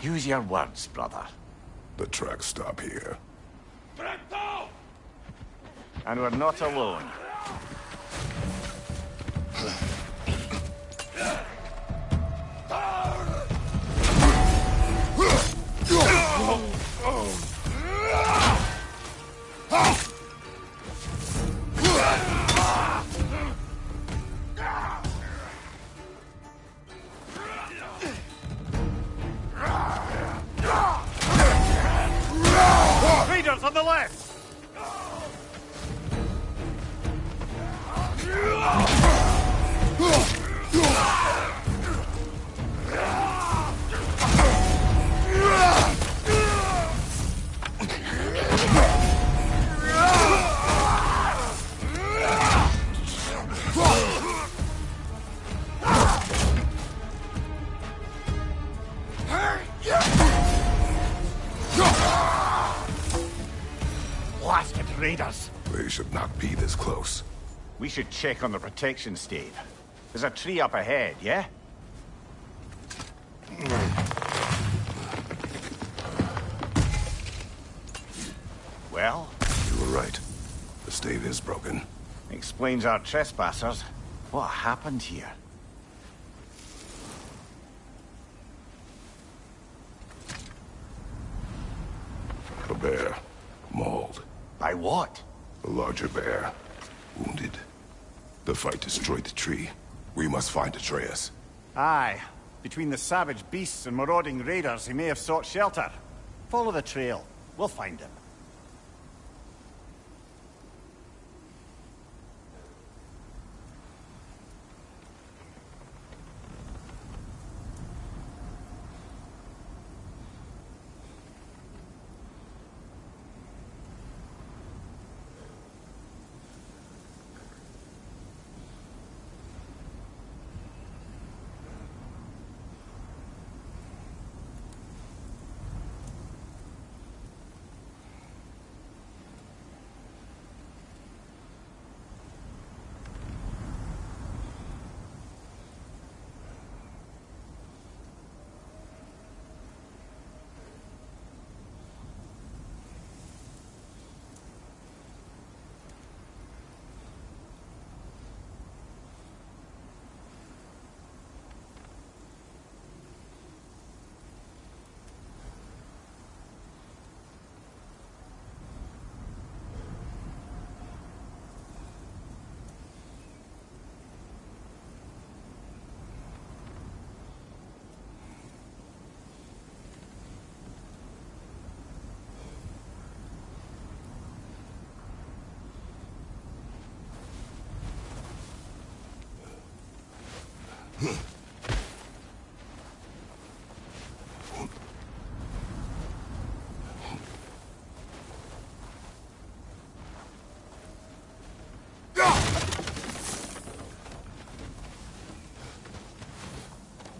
Use your words, brother. The tracks stop here. And we're not alone. Raiders on the left! Blasted raiders! They should not be this close. We should check on the protection stave. There's a tree up ahead, yeah? Well? You were right. The stave is broken. Explains our trespassers. What happened here? A bear. Mauled. By what? A larger bear. Wounded. The fight destroyed the tree. We must find Atreus. Aye. Between the savage beasts and marauding raiders, he may have sought shelter. Follow the trail. We'll find him.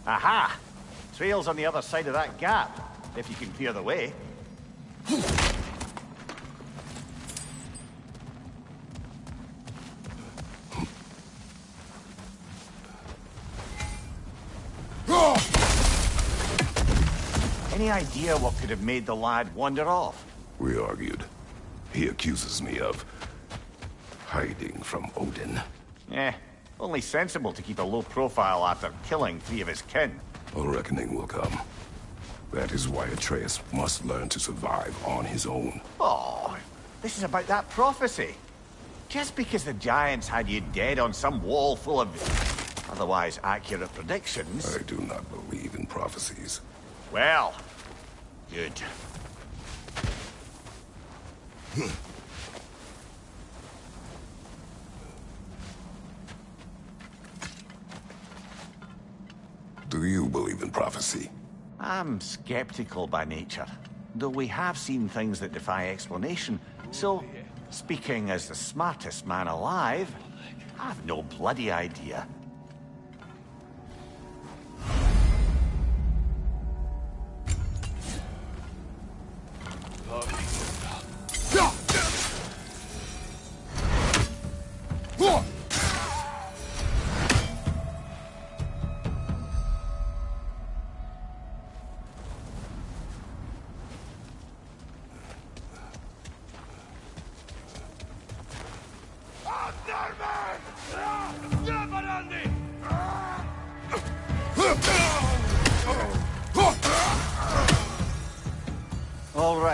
Aha! Trail's on the other side of that gap, if you can clear the way. Any idea what could have made the lad wander off? We argued. He accuses me of hiding from Odin. Only sensible to keep a low profile after killing 3 of his kin. A reckoning will come. That is why Atreus must learn to survive on his own. Oh, this is about that prophecy. Just because the giants had you dead on some wall full of otherwise accurate predictions... I do not believe in prophecies. Well, good. Do you believe in prophecy? I'm skeptical by nature, though we have seen things that defy explanation. So, speaking as the smartest man alive, I've no bloody idea.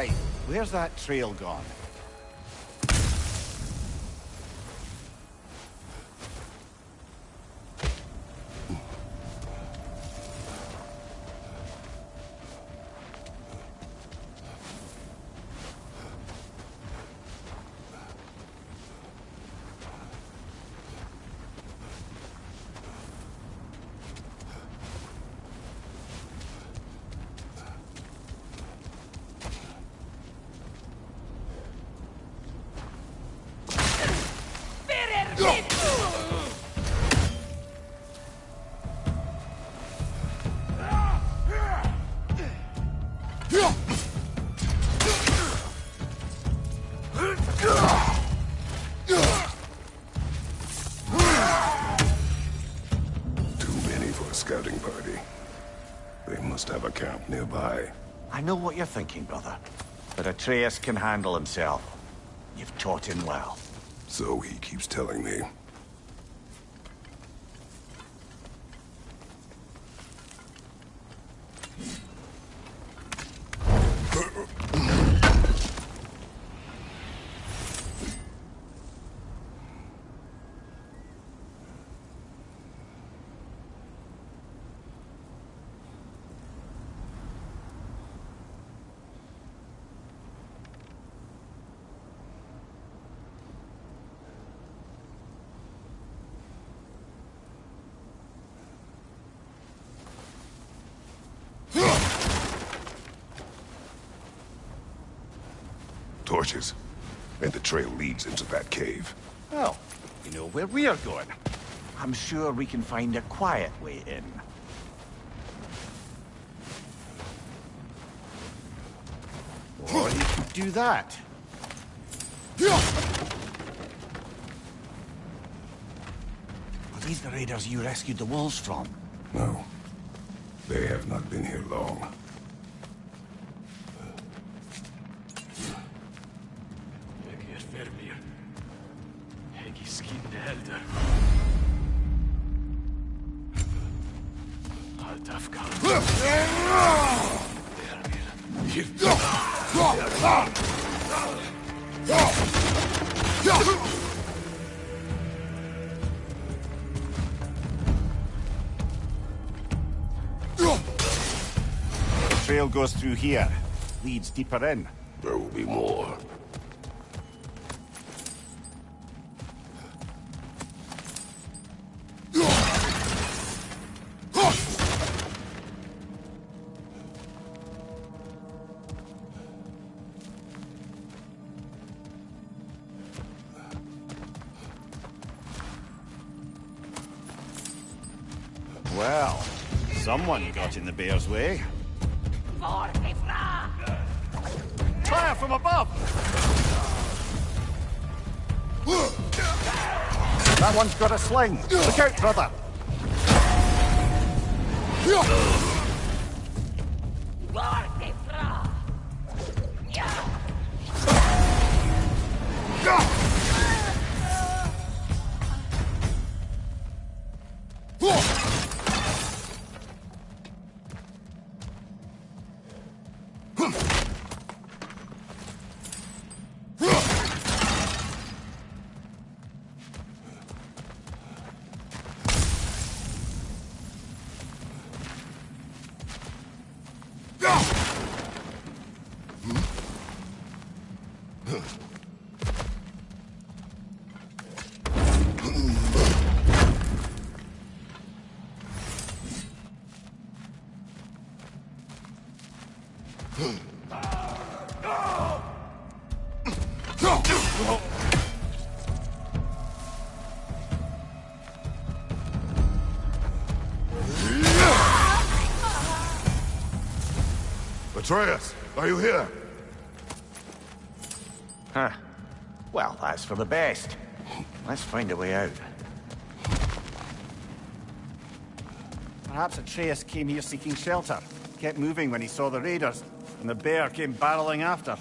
Right, where's that trail gone? Scouting party. They must have a camp nearby. I know what you're thinking, brother. But Atreus can handle himself. You've taught him well. So he keeps telling me. Torches. And the trail leads into that cave. Well, we know where we're going. I'm sure we can find a quiet way in. Or you could do that. Are these the raiders you rescued the wolves from? No. They have not been here long. The trail goes through here. Leads deeper in. There will be more. Well, someone got in the bear's way. Fire from above! That one's got a sling. Look out, brother! Atreus, are you here? Huh. Well, that's for the best. Let's find a way out. Perhaps Atreus came here seeking shelter. Kept moving when he saw the raiders, and the bear came barreling after.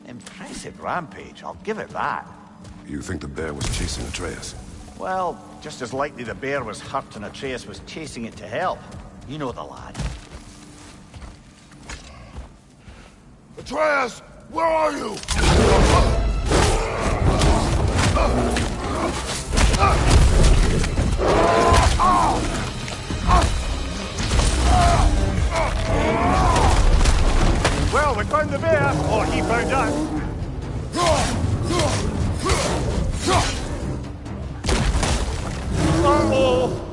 Impressive rampage, I'll give it that. You think the bear was chasing Atreus? Well, just as likely the bear was hurt and Atreus was chasing it to help. You know the lad. Atreus! Where are you? Well, we found the bear. Or he found us. Uh-oh.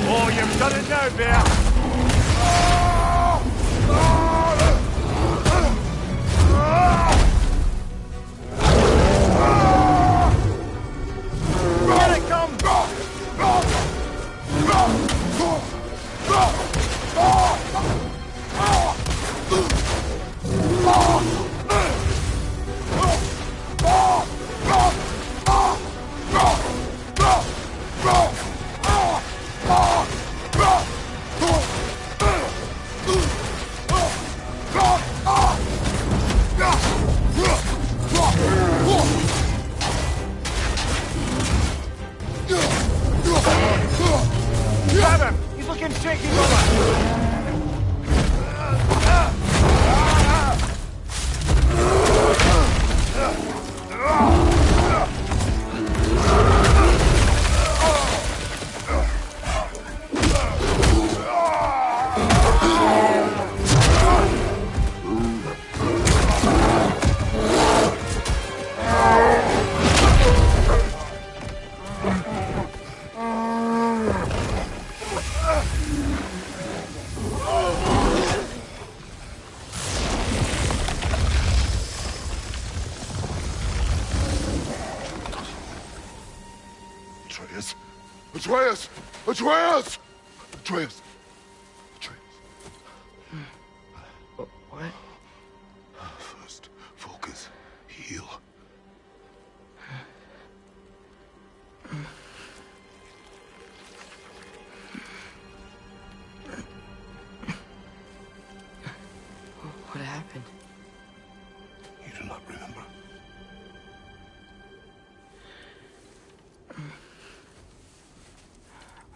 Oh, you've done it now, bear. Here it comes! Grab him! He's looking shaky, brother! Atreus! Atreus! Atreus! Atreus! Atreus! What? First, focus. Heal. What happened? You do not remember.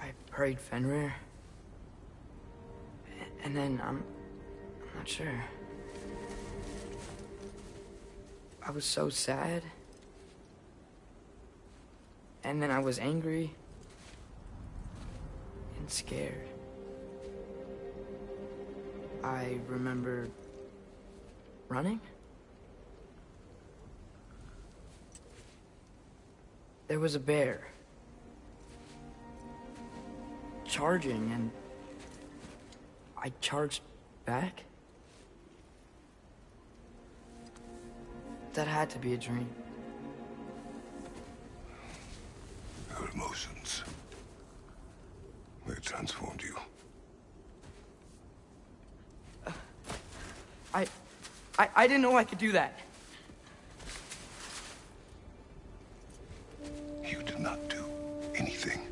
I prayed Fenrir. And then I'm not sure. I was so sad. And then I was angry. And scared. I remember running. There was a bear. Charging, and I charged back. That had to be a dream. Your emotions. They transformed you. I didn't know I could do that. You did not do anything.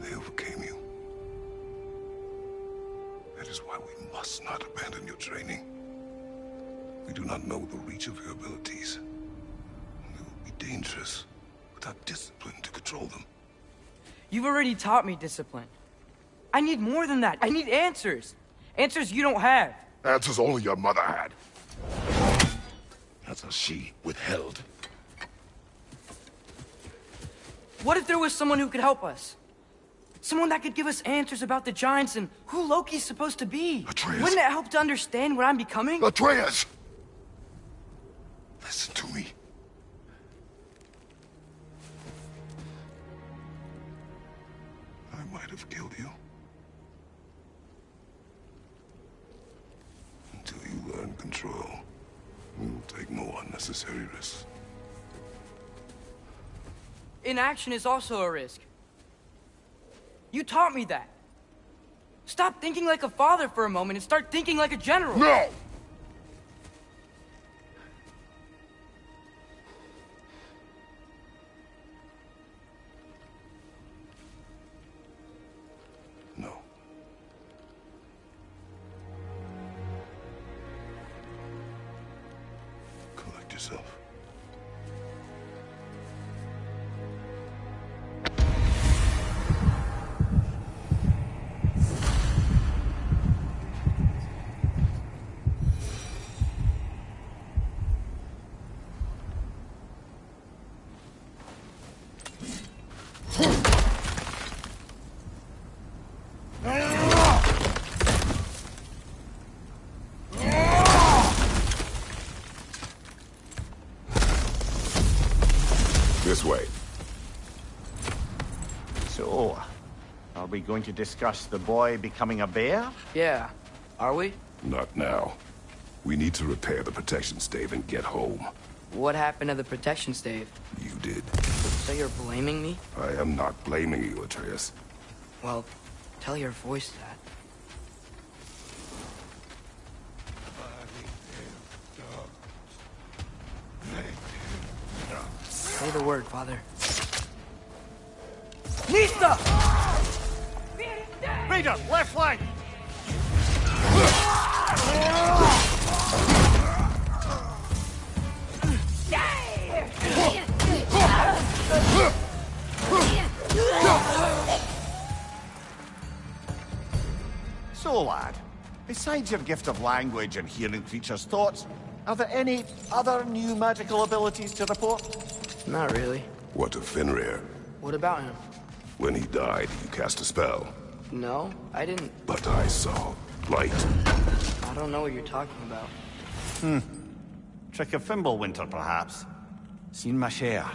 They overcame you. That is why we must not abandon your training. We do not know the reach of your abilities. They will be dangerous without discipline to control them. You've already taught me discipline. I need more than that. I need answers. Answers you don't have. Answers only your mother had. Answers she withheld. What if there was someone who could help us? Someone that could give us answers about the giants and who Loki's supposed to be. Atreus. Wouldn't it help to understand what I'm becoming? Atreus! Listen to me. I might have killed you. Until you learn control, we will take no unnecessary risks. Inaction is also a risk. You taught me that. Stop thinking like a father for a moment and start thinking like a general. No! yourself. This way. So, are we going to discuss the boy becoming a bear? Yeah. Are we? Not now. We need to repair the protection stave and get home. What happened to the protection stave? You did. So you're blaming me? I am not blaming you, Atreus. Well, tell your voice that. Say the word, Father. Nista! Raider, left flank! So, lad, besides your gift of language and hearing creatures' thoughts, are there any other new magical abilities to report? Not really. What of Fenrir? What about him? When he died, you cast a spell. No, I didn't. But I saw light. I don't know what you're talking about. Trick of Fimbulwinter, perhaps? Seen my share.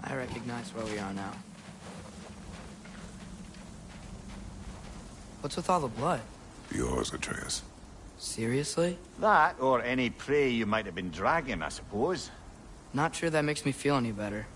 I recognize where we are now. What's with all the blood? Yours, Atreus. Seriously? That, or any prey you might have been dragging, I suppose. Not sure that makes me feel any better.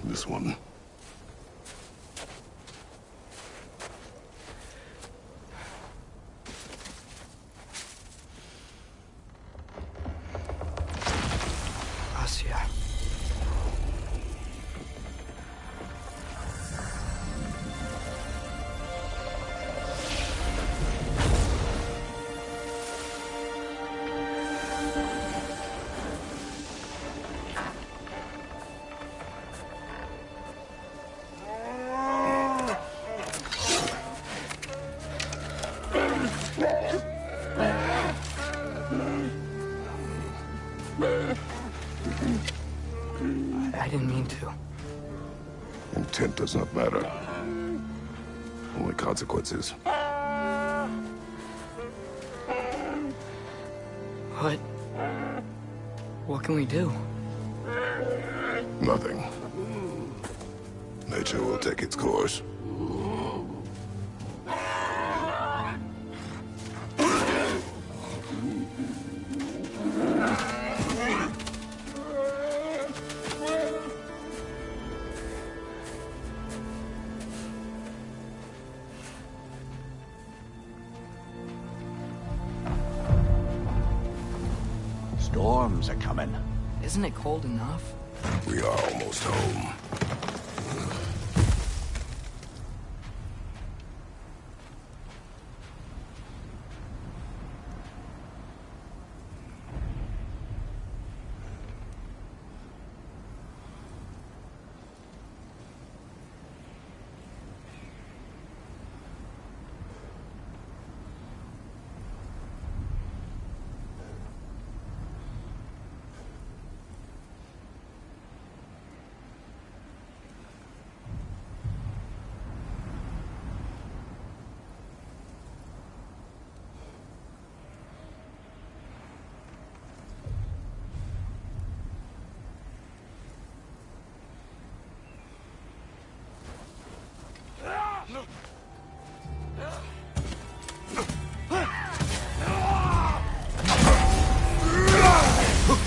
This one. Asia. I didn't mean to. Intent does not matter. Only consequences. What can we do? Nothing. Nature will take its course. Storms are coming. Isn't it cold enough? We are almost home.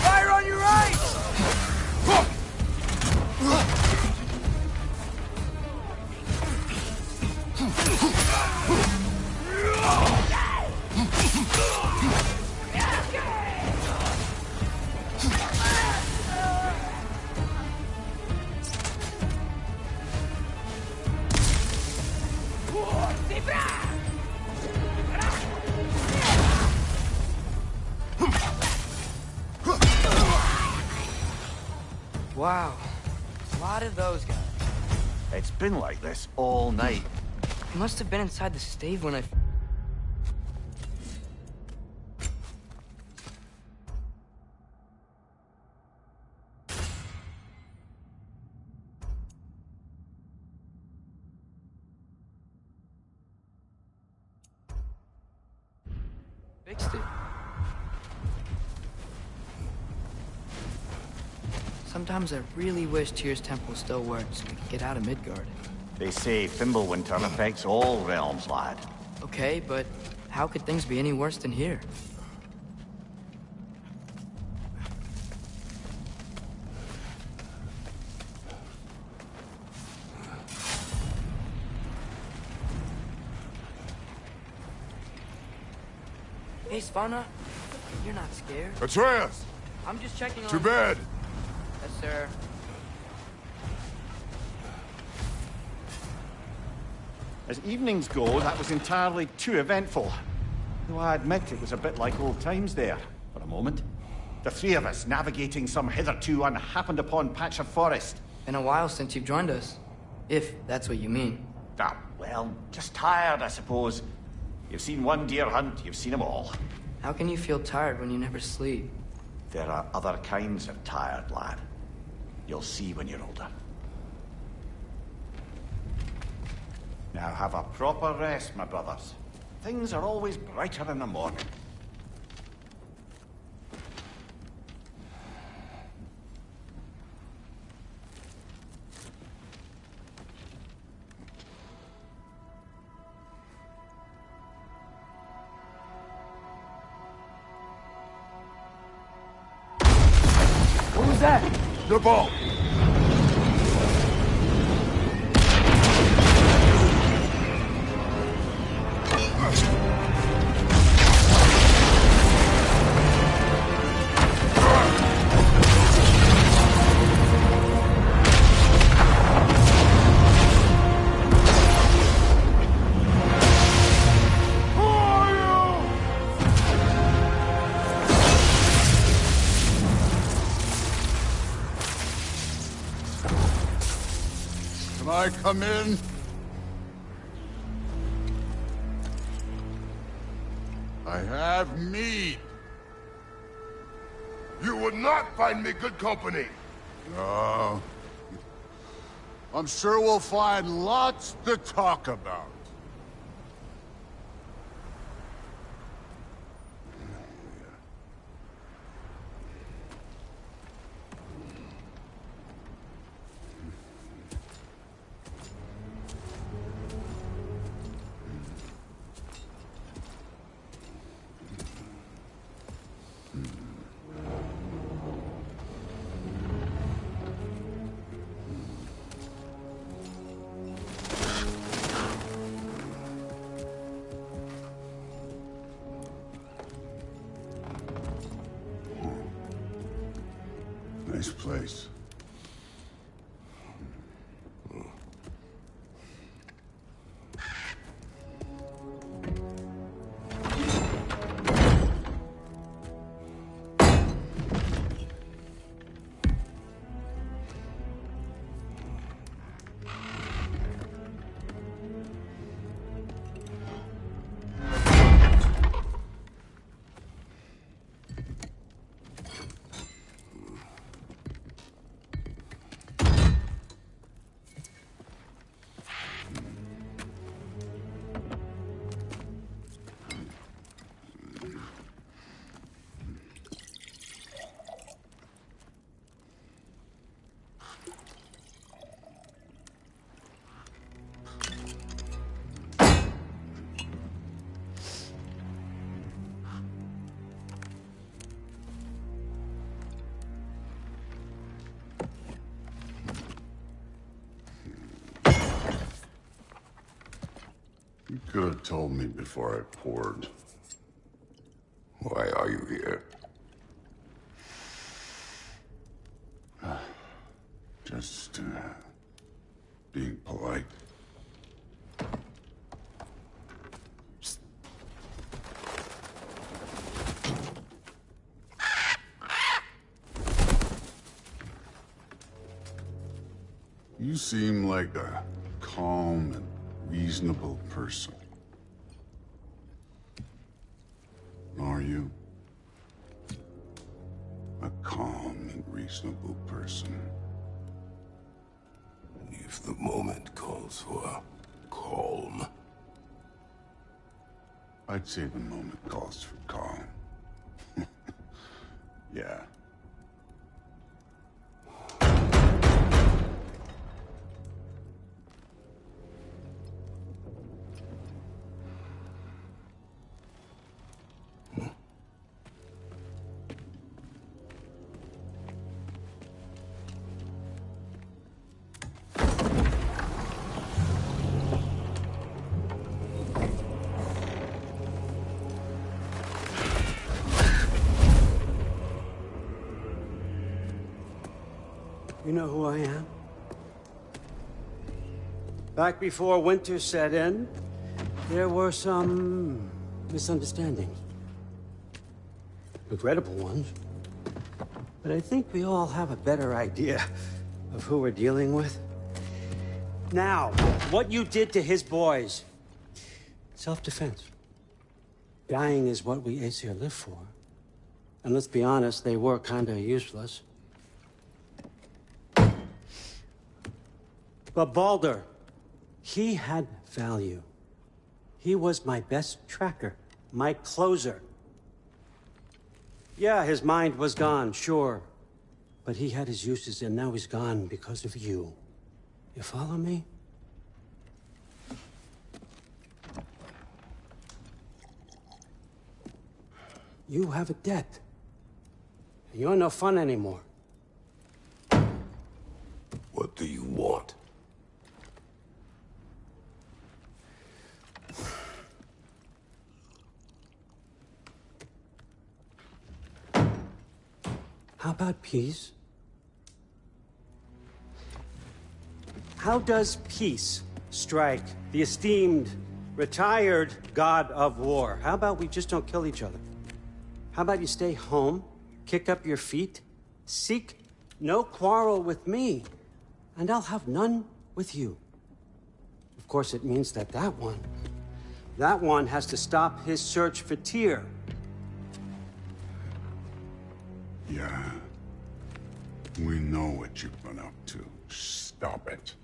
Fire on your right! Wow. A lot of those guys. It's been like this all night. They must have been inside the stave when I... fixed it. Sometimes I really wish Tyr's temple still worked so we could get out of Midgard. They say Fimbulwinter affects all realms, lad. Okay, but how could things be any worse than here? Hey, Svana, you're not scared. Atreus! I'm just checking on... To bed! Yes, sir. As evenings go, that was entirely too eventful. Though I admit it was a bit like old times there, for a moment. The three of us navigating some hitherto unhappened upon patch of forest. Been a while since you've joined us. If that's what you mean. Ah, well, just tired, I suppose. You've seen one deer hunt, you've seen them all. How can you feel tired when you never sleep? There are other kinds of tired, lad. You'll see when you're older. Now have a proper rest, my brothers. Things are always brighter in the morning. What was that? The ball! Can I come in? I have meat. You would not find me good company. No. I'm sure we'll find lots to talk about. Nice place. You could have told me before I poured. Why are you here? Just, being polite. You seem like a calm and reasonable person. Are you? A calm and reasonable person. If the moment calls for calm. I'd say the moment calls for calm. Yeah. You know who I am? Back before winter set in, there were some misunderstandings. Regrettable ones. But I think we all have a better idea of who we're dealing with. Now, what you did to his boys. Self-defense. Dying is what we Aesir live for. And let's be honest, they were kinda useless. But Baldur, he had value. He was my best tracker, my closer. Yeah, his mind was gone, sure. But he had his uses, and now he's gone because of you. You follow me? You have a debt. You're no fun anymore. What do you want? How about peace? How does peace strike the esteemed, retired god of war? How about we just don't kill each other? How about you stay home, kick up your feet, seek no quarrel with me, and I'll have none with you. Of course, it means that that one has to stop his search for Tyr. Yeah. We know what you've been up to. Stop it.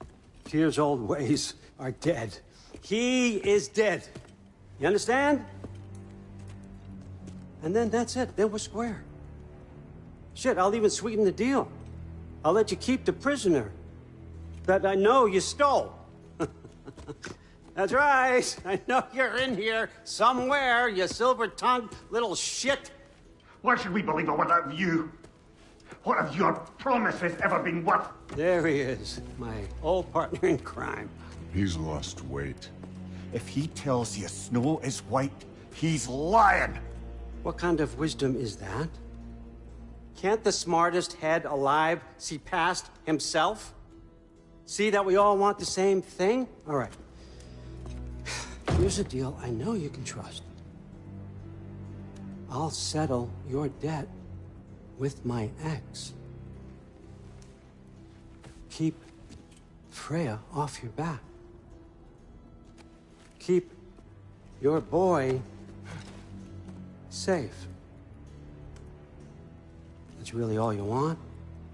Tyr's old ways are dead. He is dead. You understand? And then that's it. Then we're square. Shit, I'll even sweeten the deal. I'll let you keep the prisoner that I know you stole. That's right. I know you're in here somewhere, you silver-tongued little shit. Why should we believe a word out of you? What have your promises ever been worth? There he is, my old partner in crime. He's lost weight. If he tells you snow is white, he's lying. What kind of wisdom is that? Can't the smartest head alive see past himself? See that we all want the same thing? All right. Here's a deal I know you can trust. I'll settle your debt with my ex. Keep Freya off your back. Keep your boy safe. That's really all you want,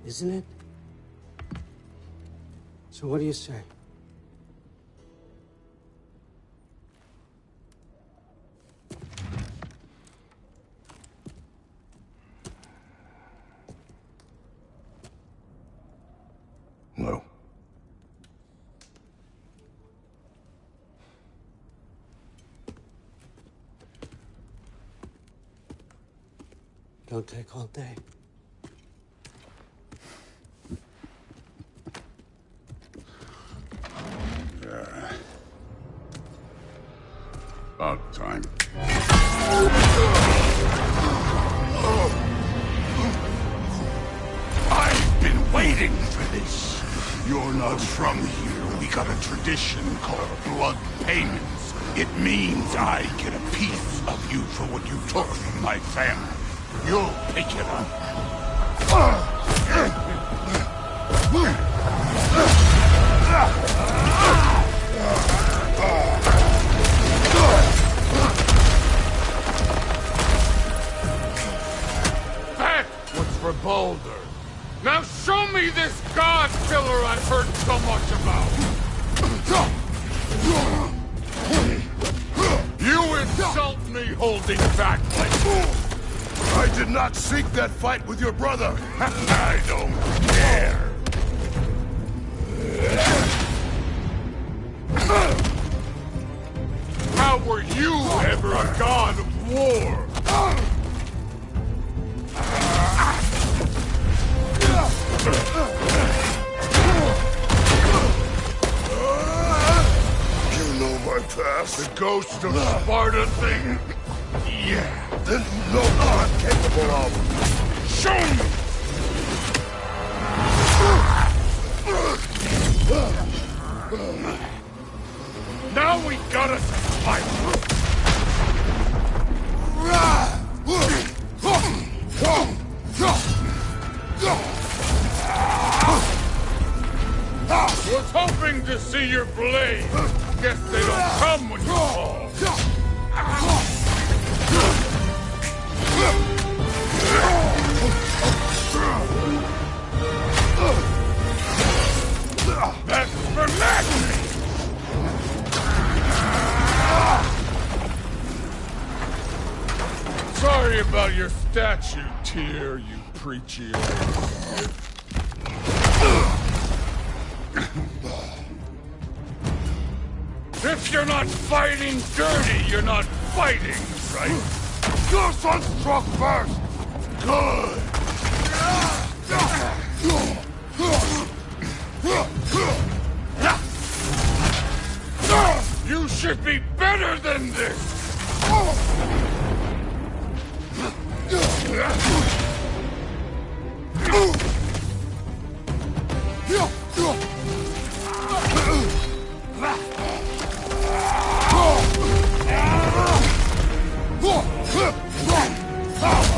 isn't it? So what do you say? No. Don't take all day. About time. I've been waiting for this. You're not from here. We got a tradition called blood payments. It means I get a piece of you for what you took from my family. You'll pick it up. That was for Baldur. Now show me this god killer I've heard so much about. You insult me holding back like I did not seek that fight with your brother. I don't care. How were you ever a god of war? You know my past. The ghost of Sparta thing? Yeah. Then you know what I'm capable of. Show me! gotta fight! Was hoping to see your blade. Guess they don't come when you fall. That's for madness! Sorry about your statue, Tyr, you preachy old. If you're not fighting dirty, you're not fighting, right? Your son struck first! Good! You should be better than this!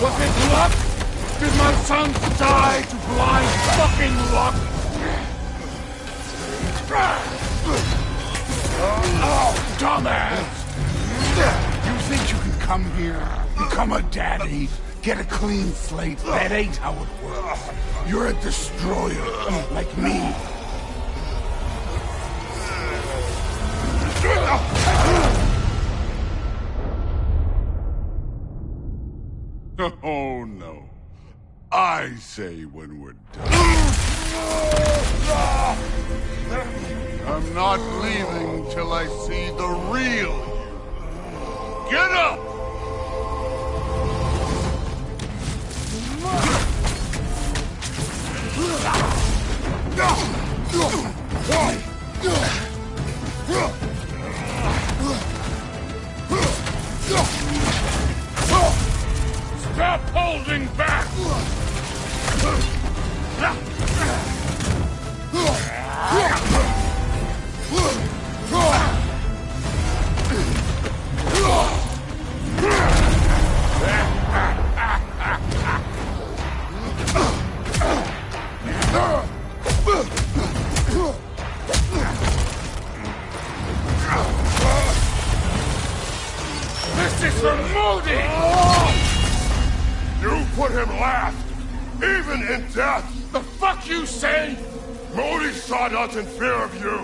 Was it luck? Did my sons die to blind fucking luck? Oh, dumbass! You think you can come here, become a daddy, get a clean slate? That ain't how it works. You're a destroyer, like me. Oh, no. I say when we're done. I'm not leaving till I see the real you. Get up! Stop holding back! This is for Modi! You put him last, even in death. The fuck you say? Modi sought us in fear of you.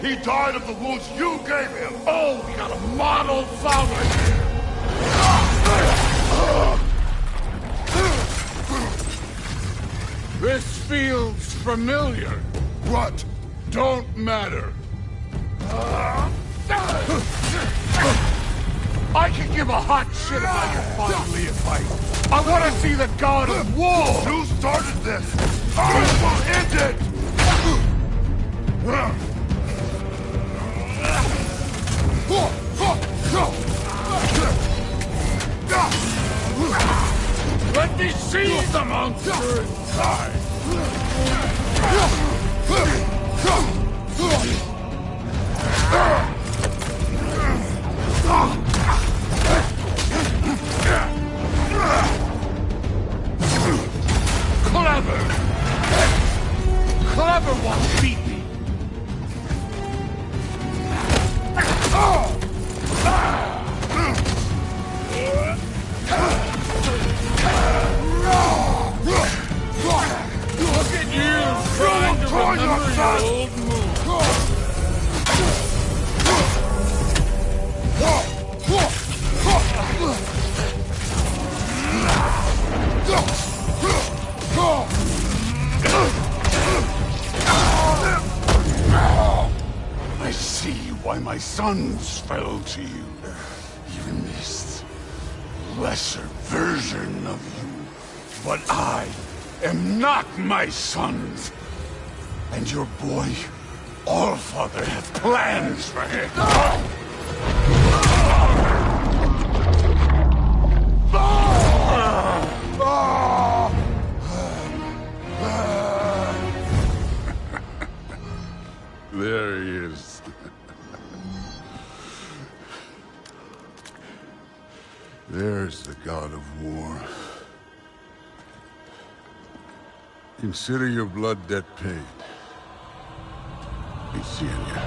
He died of the wounds you gave him. Oh, we got a model father here. This feels familiar. What? Don't matter. I can give a hot shit about your finally a fight. I want to see the god of war. You started this. I will end it. Let me see the monster inside. Clever! Clever one beat me! Look at you trying to remember your old move! I see why my sons fell to you. Even this lesser version of you. But I am not my sons. And your boy, Allfather, has plans for him. There he is. There's the god of war. Consider your blood debt paid. Be seeing ya.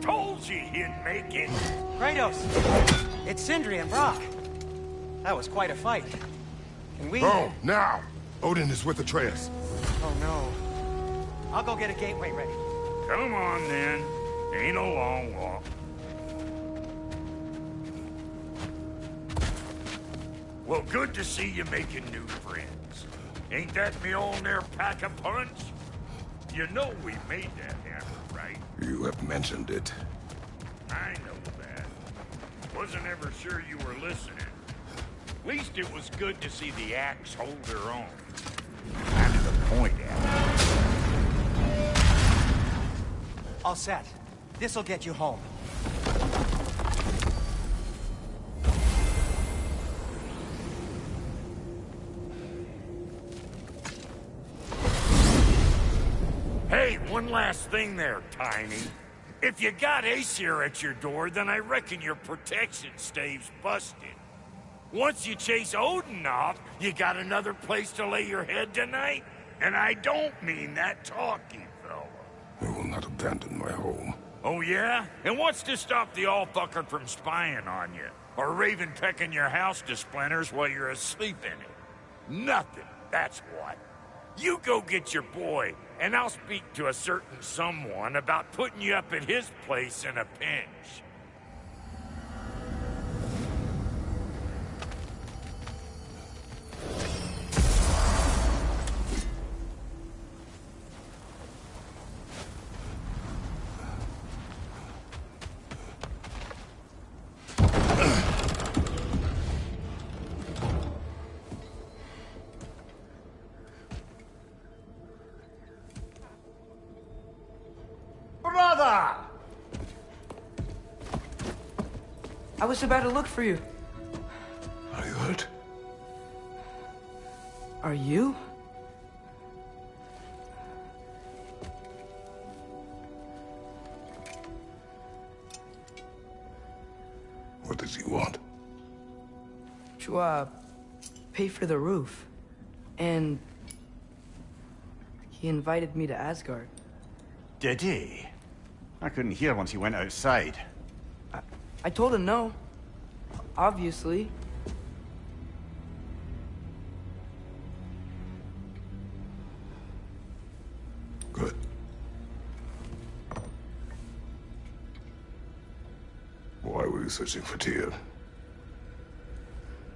Told you he'd make it. Kratos! It's Sindri and Brock. That was quite a fight. Can we... Oh, now! Odin is with Atreus. Oh, no. I'll go get a gateway ready. Come on, then. Ain't a long walk. Well, good to see you making new friends. Ain't that Mjolnir pack a punch? You know we made that hammer, right? You have mentioned it. I know that. Wasn't ever sure you were listening. At least it was good to see the axe hold her own. Kind of the point, All set. This'll get you home. Hey, one last thing there, Tiny. If you got Aesir at your door, then I reckon your protection stave's busted. Once you chase Odin off, you got another place to lay your head tonight? And I don't mean that talky fella. I will not abandon my home. Oh yeah? And what's to stop the all-fucker from spying on you? Or Raven pecking your house to splinters while you're asleep in it? Nothing, that's what. You go get your boy, and I'll speak to a certain someone about putting you up at his place in a pinch. Brother! I was about to look for you. Are you hurt? Are you? What does he want? To, pay for the roof. And... he invited me to Asgard. Did he? I couldn't hear once he went outside. I told him no. Obviously. Good. Why were you searching for Tyr?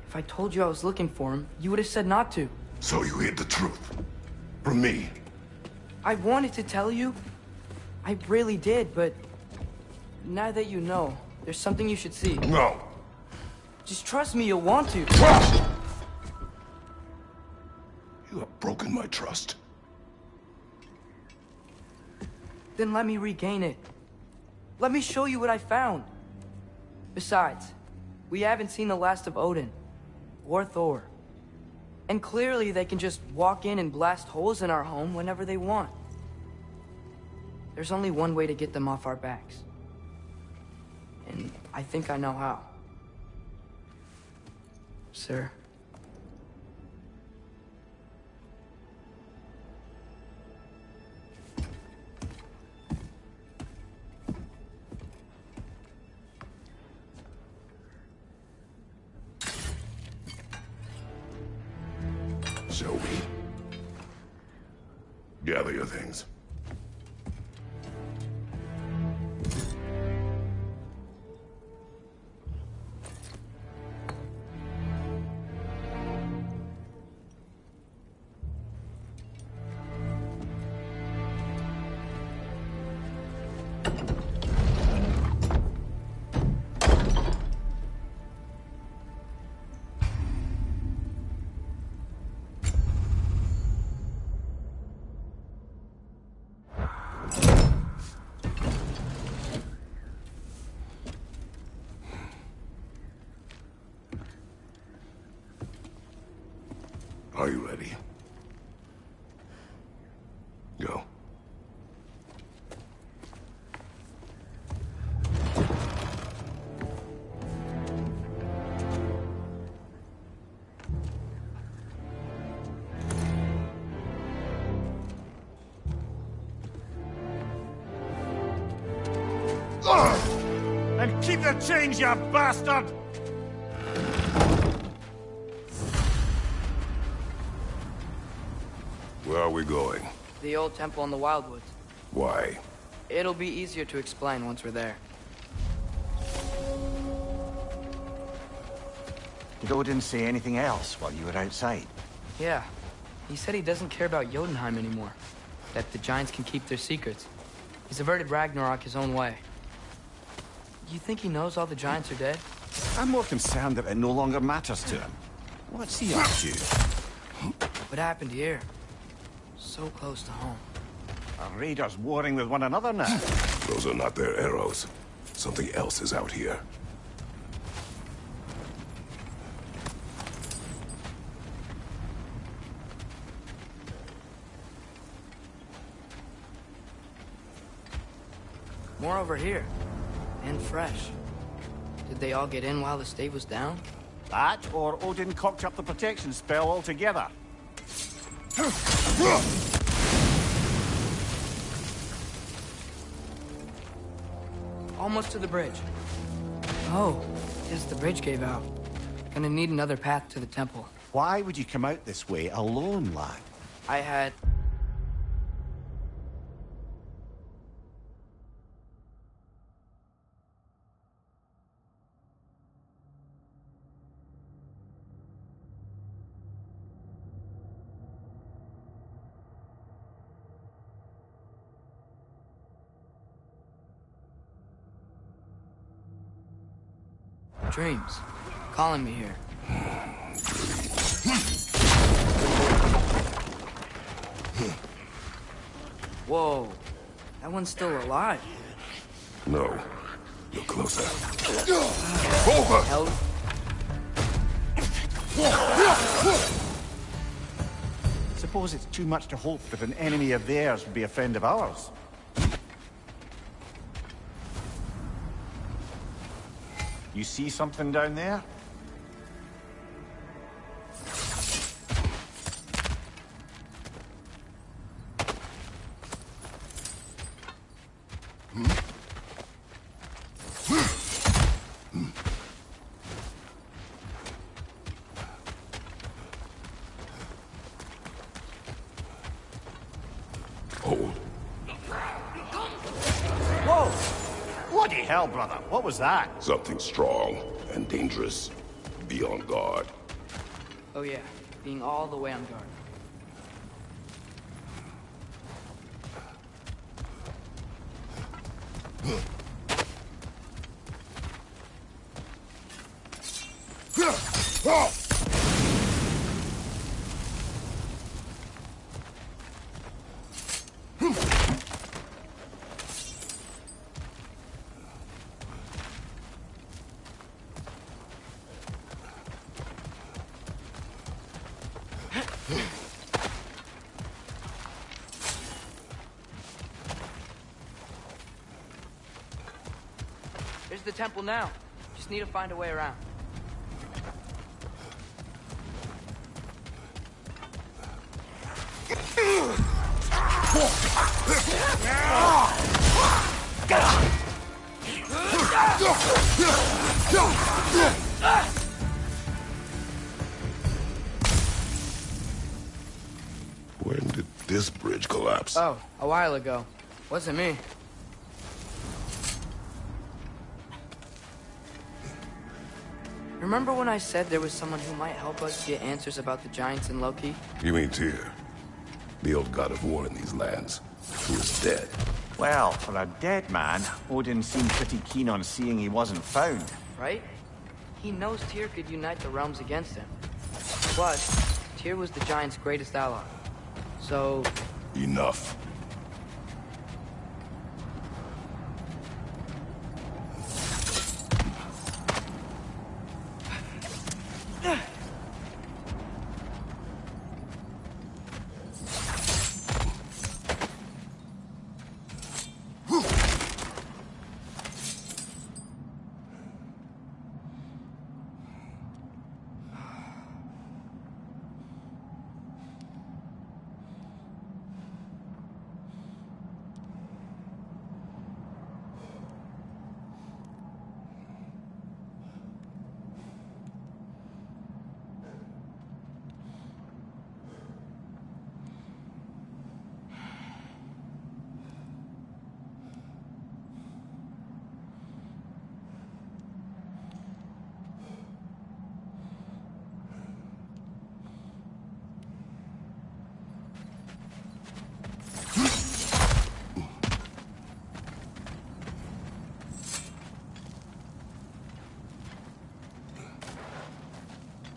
If I told you I was looking for him, you would have said not to. So you hid the truth. From me. I wanted to tell you. I really did, but... now that you know, there's something you should see. No. Just trust me, you'll want to. Trust! You have broken my trust. Then let me regain it. Let me show you what I found. Besides, we haven't seen the last of Odin. Or Thor. And clearly they can just walk in and blast holes in our home whenever they want. There's only one way to get them off our backs. And I think I know how. Sir. Shall we? Gather your things. Are you ready? the change, you bastard! Where are we going? The old temple in the Wildwoods. Why? It'll be easier to explain once we're there. Did Odin say anything else while you were outside? Yeah. He said he doesn't care about Jotunheim anymore. That the Giants can keep their secrets. He's averted Ragnarok his own way. You think he knows all the Giants are dead? I'm more concerned that it no longer matters to him. What's he up to? What happened here? So close to home. Are raiders warring with one another now? Those are not their arrows. Something else is out here. More over here. And fresh. Did they all get in while the stave was down? That, or Odin cocked up the protection spell altogether. Almost to the bridge. Oh, yes, the bridge gave out. Gonna need another path to the temple. Why would you come out this way alone, lad? I had... dreams. Calling me here. Whoa. That one's still alive. No. You're closer. Hell... Suppose it's too much to hope that an enemy of theirs would be a friend of ours. You see something down there? Hold. Whoa! Bloody hell, brother. What was that? Something strong and dangerous. Be on guard. Oh yeah, being all the way on guard. There's the temple now. Just need to find a way around. When did this bridge collapse? Oh, a while ago. Wasn't me. Remember when I said there was someone who might help us get answers about the Giants and Loki? You mean Tyr? The old god of war in these lands, who is dead. Well, for a dead man, Odin seemed pretty keen on seeing he wasn't found. Right? He knows Tyr could unite the realms against him. Plus, Tyr was the Giants' greatest ally. So... Enough.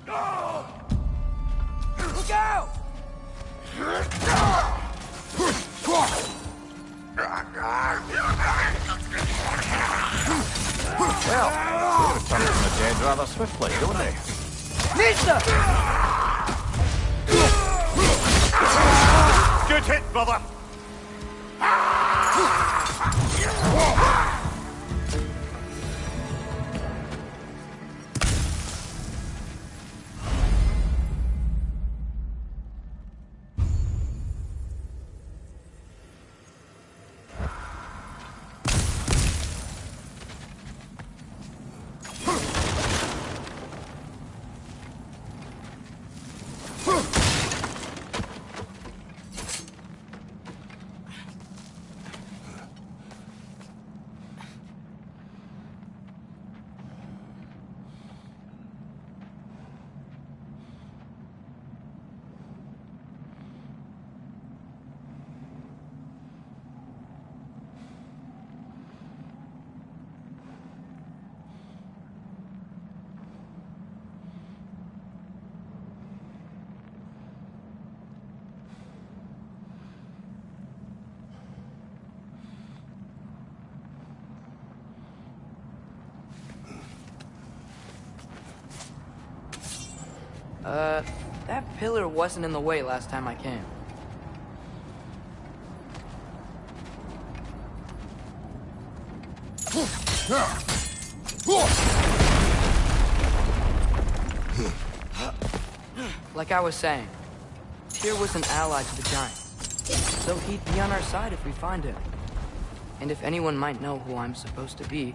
Look out! Well, they return from the dead rather swiftly, don't they? Misha! Good hit, brother! That pillar wasn't in the way last time I came. Like I was saying, Tyr was an ally to the Giants, so he'd be on our side if we find him. And if anyone might know who I'm supposed to be,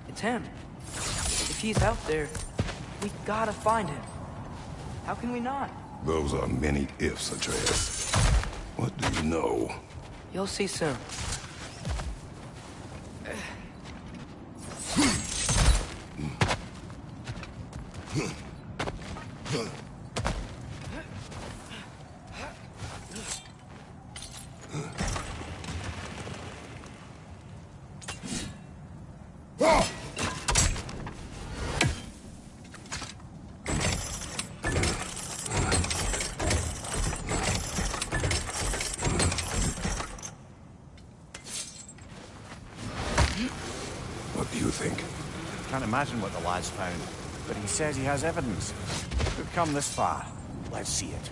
it's him. If he's out there, we gotta find him. How can we not? Those are many ifs, Atreus. What do you know? You'll see soon. What do you think? Can't imagine what the lad's found, but he says he has evidence. We've come this far. Let's see it.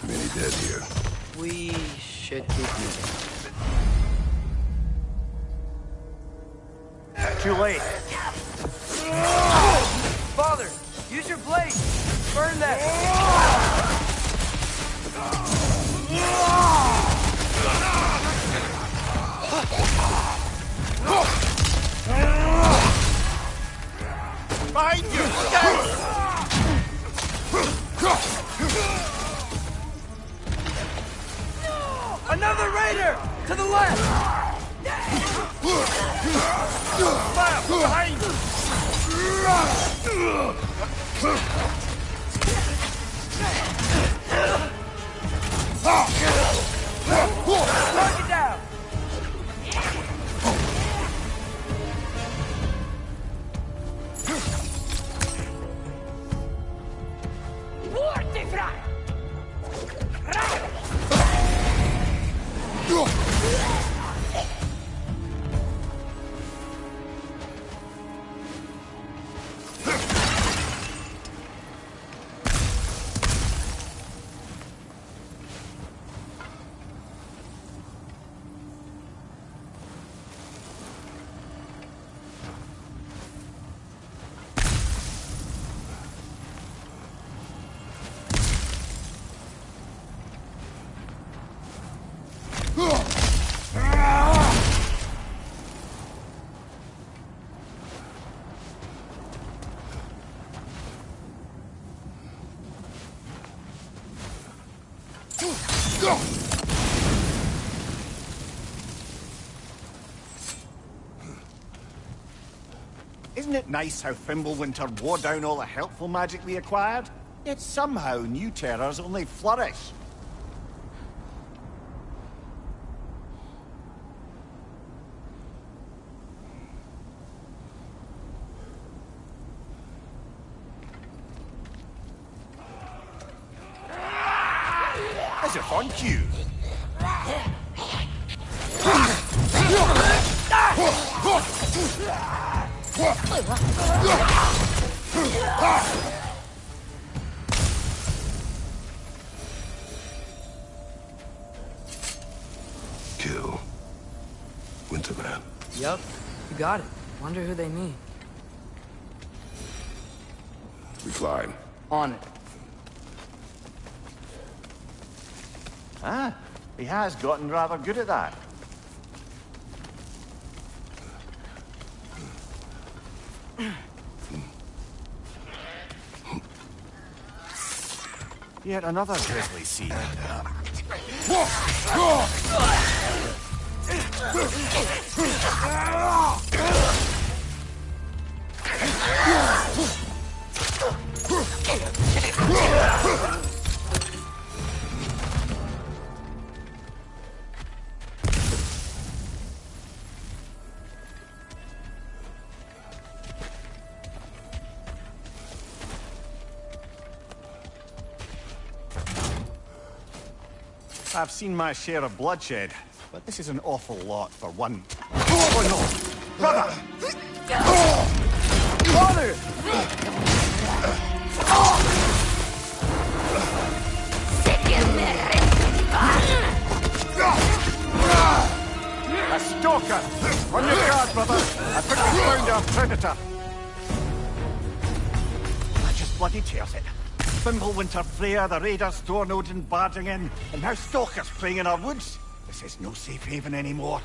Many dead here. We should keep moving. Too late. Father, use your blade! Burn that! Behind you! Look out! Another raider! To the left! Fire! Behind! Knock it down! Isn't it nice how Fimbulwinter wore down all the helpful magic we acquired? Yet somehow new terrors only flourish. As if on cue. Kill Winterman. Yup, you got it. Wonder who they mean. We climb. On it. Ah, he has gotten rather good at that. Yet another grisly scene. I've seen my share of bloodshed, but this is an awful lot for one. Oh no! Brother! Father! A stalker! On your guard, brother! I think we found our predator! I just bloody tears it. Fimbulwinter, Freya, the raiders, Thornodin barging in, and now stalkers playing in our woods. This is no safe haven anymore.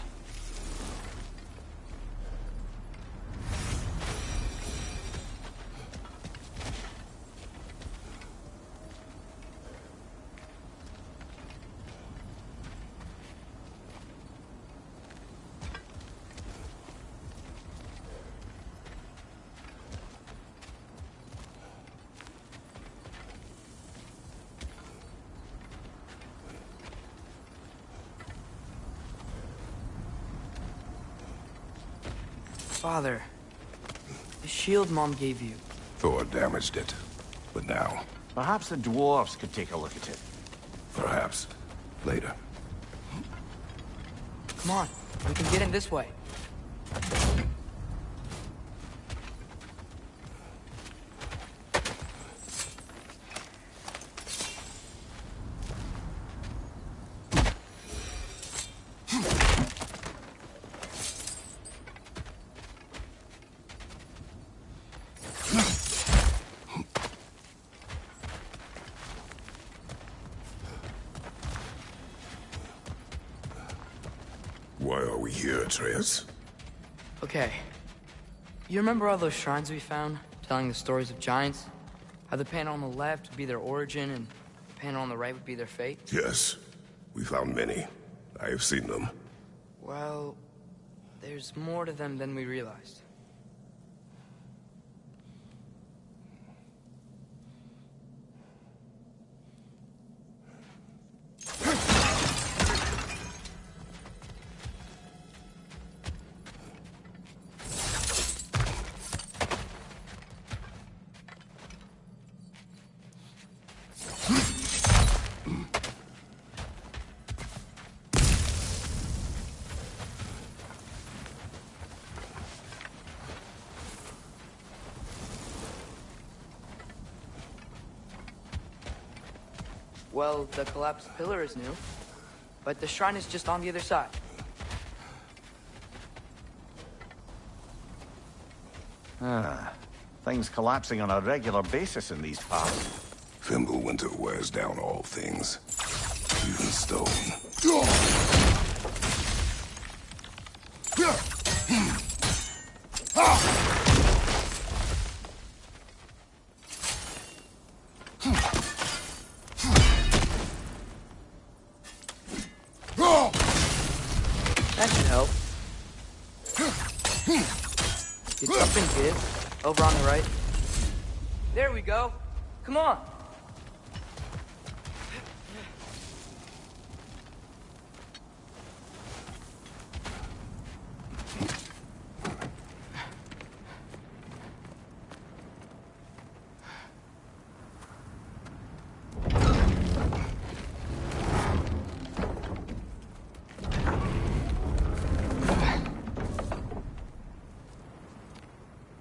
Father, the shield Mom gave you. Thor damaged it. But now, Perhaps the dwarves could take a look at it. perhaps, later. Come on, we can get in this way. Why are we here, Atreus? Okay. You remember all those shrines we found, telling the stories of giants? How the panel on the left would be their origin, and the panel on the right would be their fate? Yes. We found many. I have seen them. Well, there's more to them than we realized. Well, the collapsed pillar is new, but the shrine is just on the other side. Ah, things collapsing on a regular basis in these parts. Fimbulwinter wears down all things, even stone. Over on the right. There we go. Come on.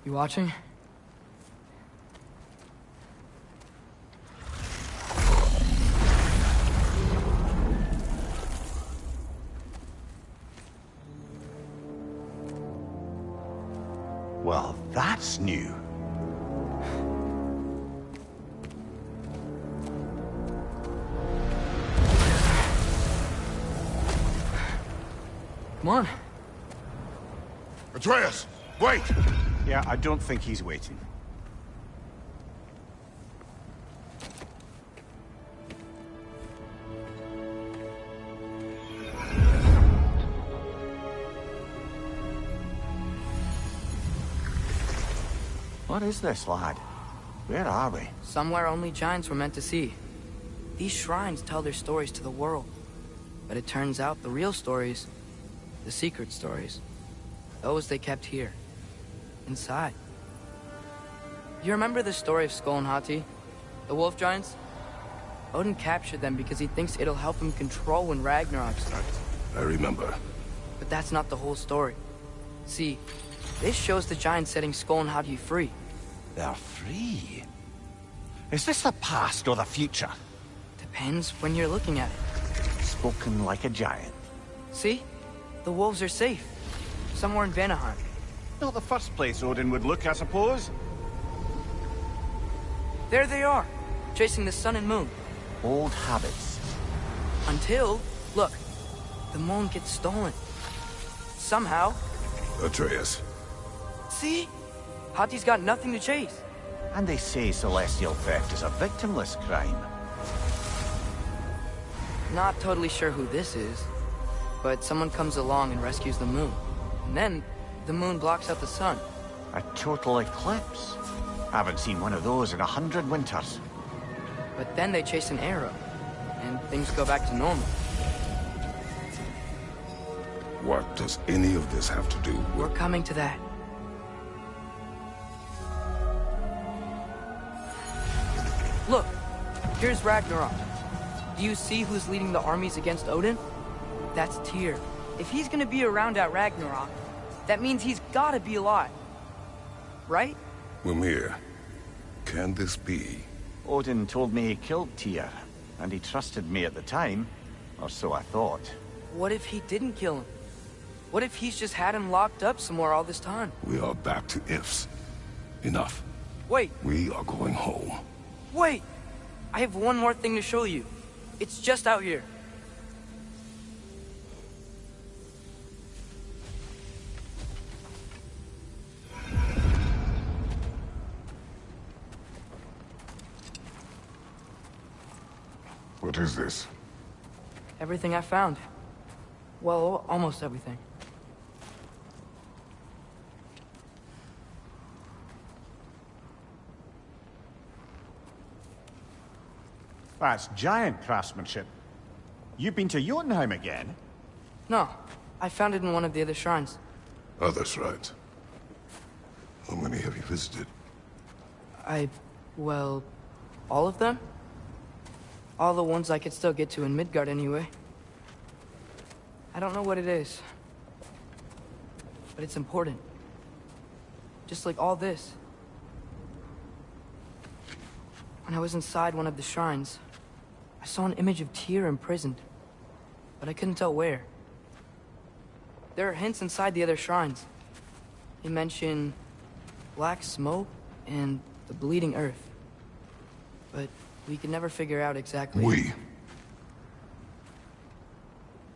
You watching? Well, that's new. Come on. Atreus, wait! Yeah, I don't think he's waiting. What is this, lad? Where are we? Somewhere only giants were meant to see. These shrines tell their stories to the world. But it turns out the real stories, the secret stories, those they kept here, inside. You remember the story of Skull and Hati? The wolf giants? Odin captured them because he thinks it'll help him control when Ragnarok starts. I remember. But that's not the whole story. See, this shows the giants setting Skull and Hati free. They're free. Is this the past or the future? Depends when you're looking at it. Spoken like a giant. See? The wolves are safe. Somewhere in Vanaheim. Not the first place Odin would look, I suppose. There they are, chasing the sun and moon. Old habits. Until, look, the moon gets stolen. Somehow. Atreus. See? Hati's got nothing to chase. And they say celestial theft is a victimless crime. Not totally sure who this is, but someone comes along and rescues the moon. And then, the moon blocks out the sun. A total eclipse. Haven't seen one of those in 100 winters. But then they chase an arrow, and things go back to normal. What does any of this have to do with... We're coming to that. Look, here's Ragnarok. Do you see who's leading the armies against Odin? That's Tyr. If he's gonna be around at Ragnarok, that means he's gotta be alive. Right? Mimir, can this be? Odin told me he killed Tyr, and he trusted me at the time, or so I thought. What if he didn't kill him? What if he's just had him locked up somewhere all this time? We are back to ifs. Enough. Wait, We are going home. wait! I have one more thing to show you. It's just out here. What is this? Everything I found. Well, almost everything. That's giant craftsmanship. You've been to Jotunheim again? No, I found it in one of the other shrines. Other shrines. How many have you visited? Well, all of them? All the ones I could still get to in Midgard anyway. I don't know what it is. But it's important. Just like all this. When I was inside one of the shrines, I saw an image of Tyr imprisoned. But I couldn't tell where. There are hints inside the other shrines. They mention black smoke and the bleeding earth. But we could never figure out exactly... We?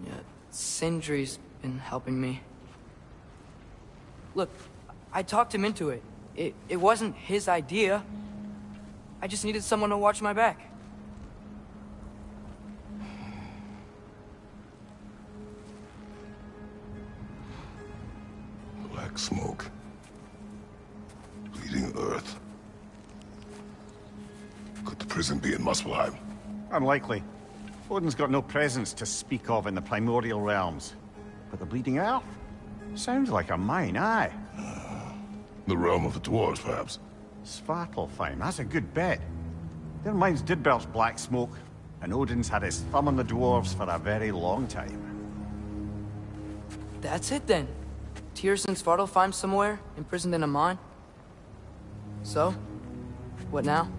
Yeah, Sindri's been helping me. Look, I talked him into it. It wasn't his idea. I just needed someone to watch my back. Black smoke. Bleeding prison be in Muspelheim? Unlikely. Odin's got no presence to speak of in the primordial realms. But the Bleeding Earth? Sounds like a mine, aye. The realm of the dwarves, perhaps? Svartalfheim, that's a good bet. Their mines did belch black smoke, and Odin's had his thumb on the dwarves for a very long time. That's it then. Tyr's in Svartalfheim somewhere, imprisoned in a mine. So, what now?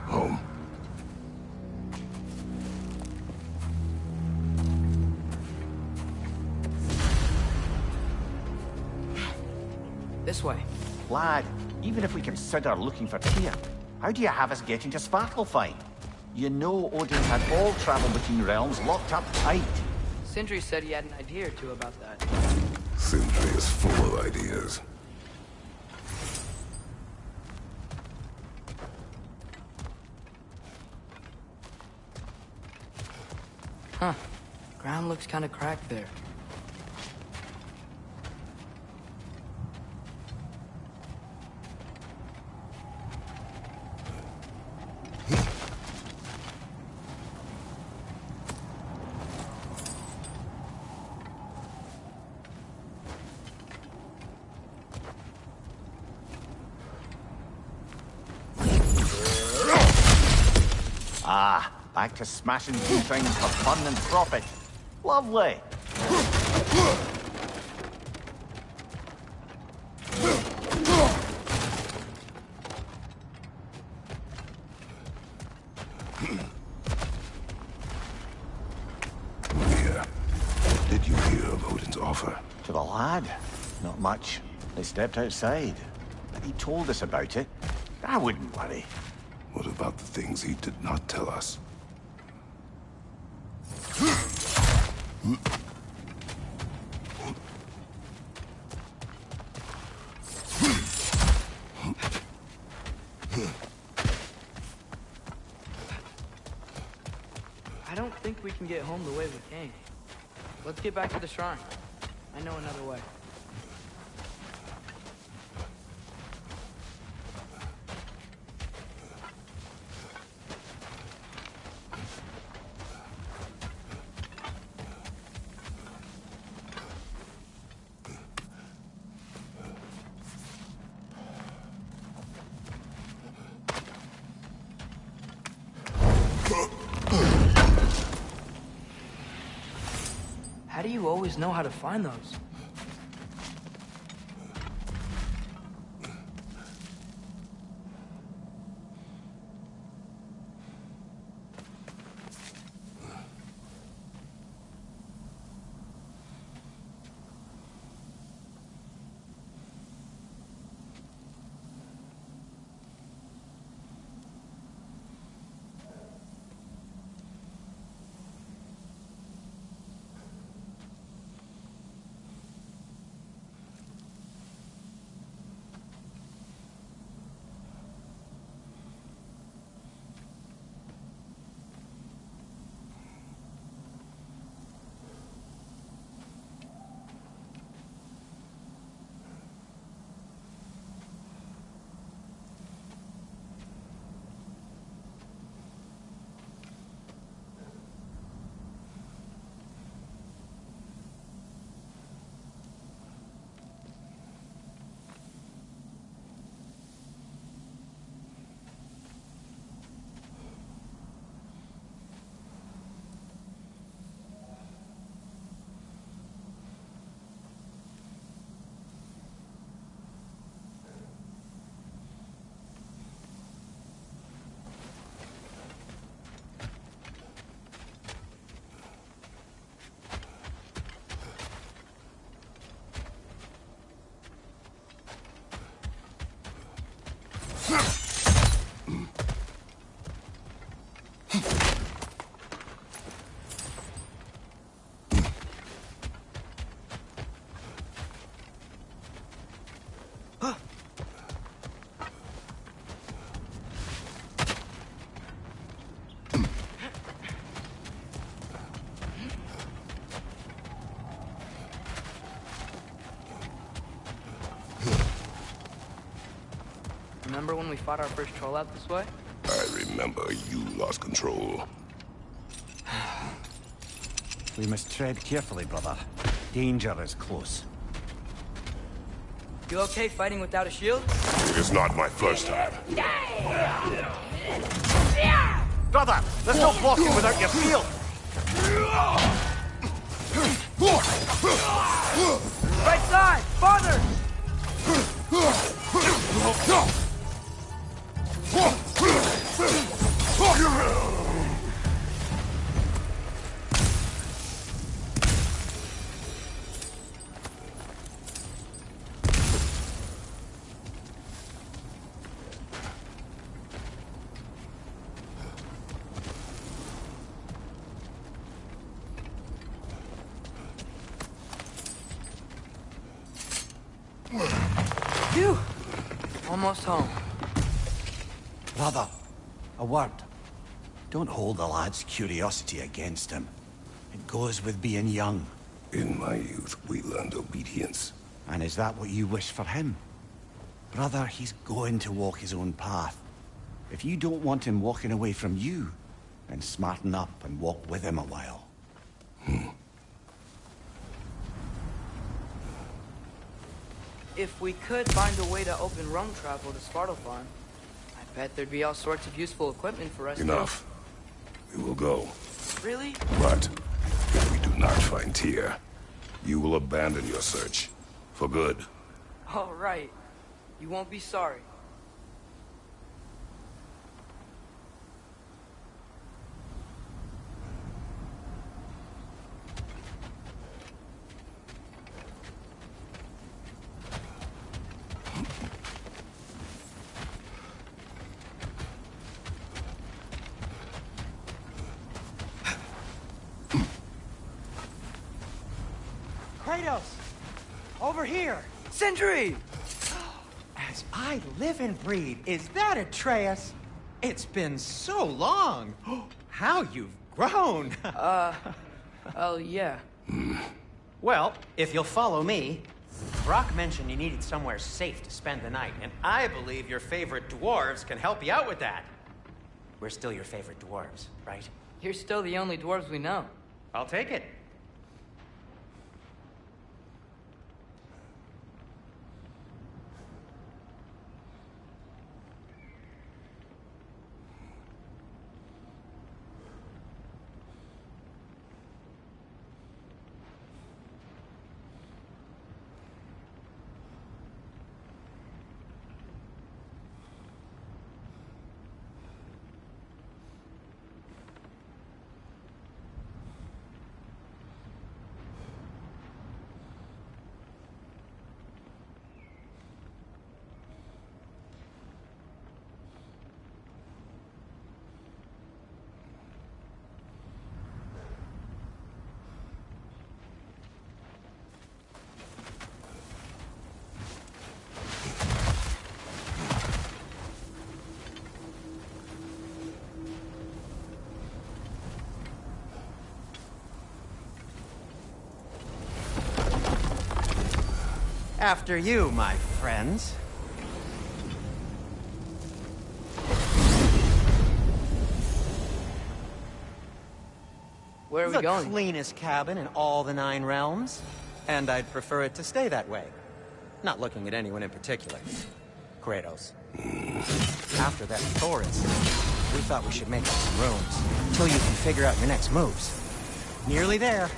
Home. This way. Lad, even if we consider looking for Tyr, how do you have us getting to Svartalfheim? You know Odin's had all travel between realms locked up tight. Sindri said he had an idea or two about that. Sindri is full of ideas. Huh. Ground looks kind of cracked there. Ah, back to smashing through things for fun and profit. Lovely. Yeah. What did you hear of Odin's offer? To the lad? Not much. They stepped outside. But he told us about it. I wouldn't worry. What about the things he did not tell us? I don't think we can get home the way we came. Let's get back to the shrine. I know another way. How do you always know how to find those? Remember when we fought our first troll out this way? I remember you lost control. We must tread carefully, brother. Danger is close. You okay fighting without a shield? It is not my first time. Brother, there's no blocking without your shield! Right side! Farther! Phew! Almost home. Brother, a word. Don't hold the lad's curiosity against him. It goes with being young. In my youth, we learned obedience. And is that what you wish for him? Brother, he's going to walk his own path. If you don't want him walking away from you, then smarten up and walk with him a while. If we could find a way to open rum travel to Svartalfheim, I bet there'd be all sorts of useful equipment for us. Enough. We will go. Really? But if we do not find Tyr, you will abandon your search. For good. All right. You won't be sorry. Kratos! Over here! Sindri! As I live and breathe, is that Atreus? It's been so long! How you've grown! Oh, yeah. Well, if you'll follow me, Brock mentioned you needed somewhere safe to spend the night, and I believe your favorite dwarves can help you out with that. We're still your favorite dwarves, right? You're still the only dwarves we know. I'll take it. After you, my friends. Where are we going? The cleanest cabin in all the 9 realms. And I'd prefer it to stay that way. Not looking at anyone in particular. Kratos. After that Thor incident, we thought we should make up some rooms. Until you can figure out your next moves. Nearly there.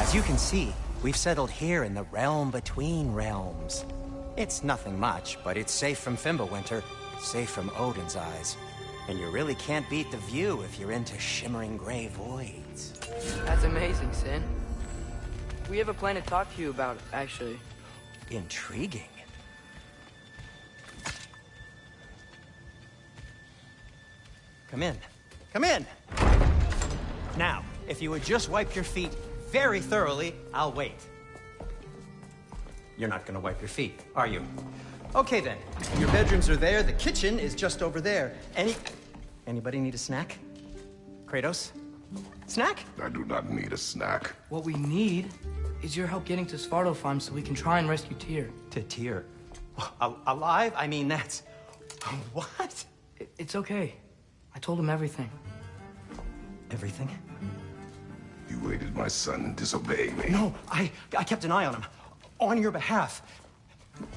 As you can see, we've settled here in the realm between realms. It's nothing much, but it's safe from Fimbulwinter, safe from Odin's eyes. And you really can't beat the view if you're into shimmering gray voids. That's amazing, Sin. We have a plan to talk to you about, actually. Intriguing. Come in. Come in! Now, if you would just wipe your feet very thoroughly, I'll wait. You're not gonna wipe your feet, are you? Okay then. Your bedrooms are there, the kitchen is just over there. Anybody need a snack? Kratos? Snack? I do not need a snack. What we need is your help getting to Svartalfheim so we can try and rescue Tyr. To Tyr? Alive? I mean, that's... What? It's okay. I told him everything. Everything? You aided my son in disobeying me. No, I kept an eye on him. On your behalf.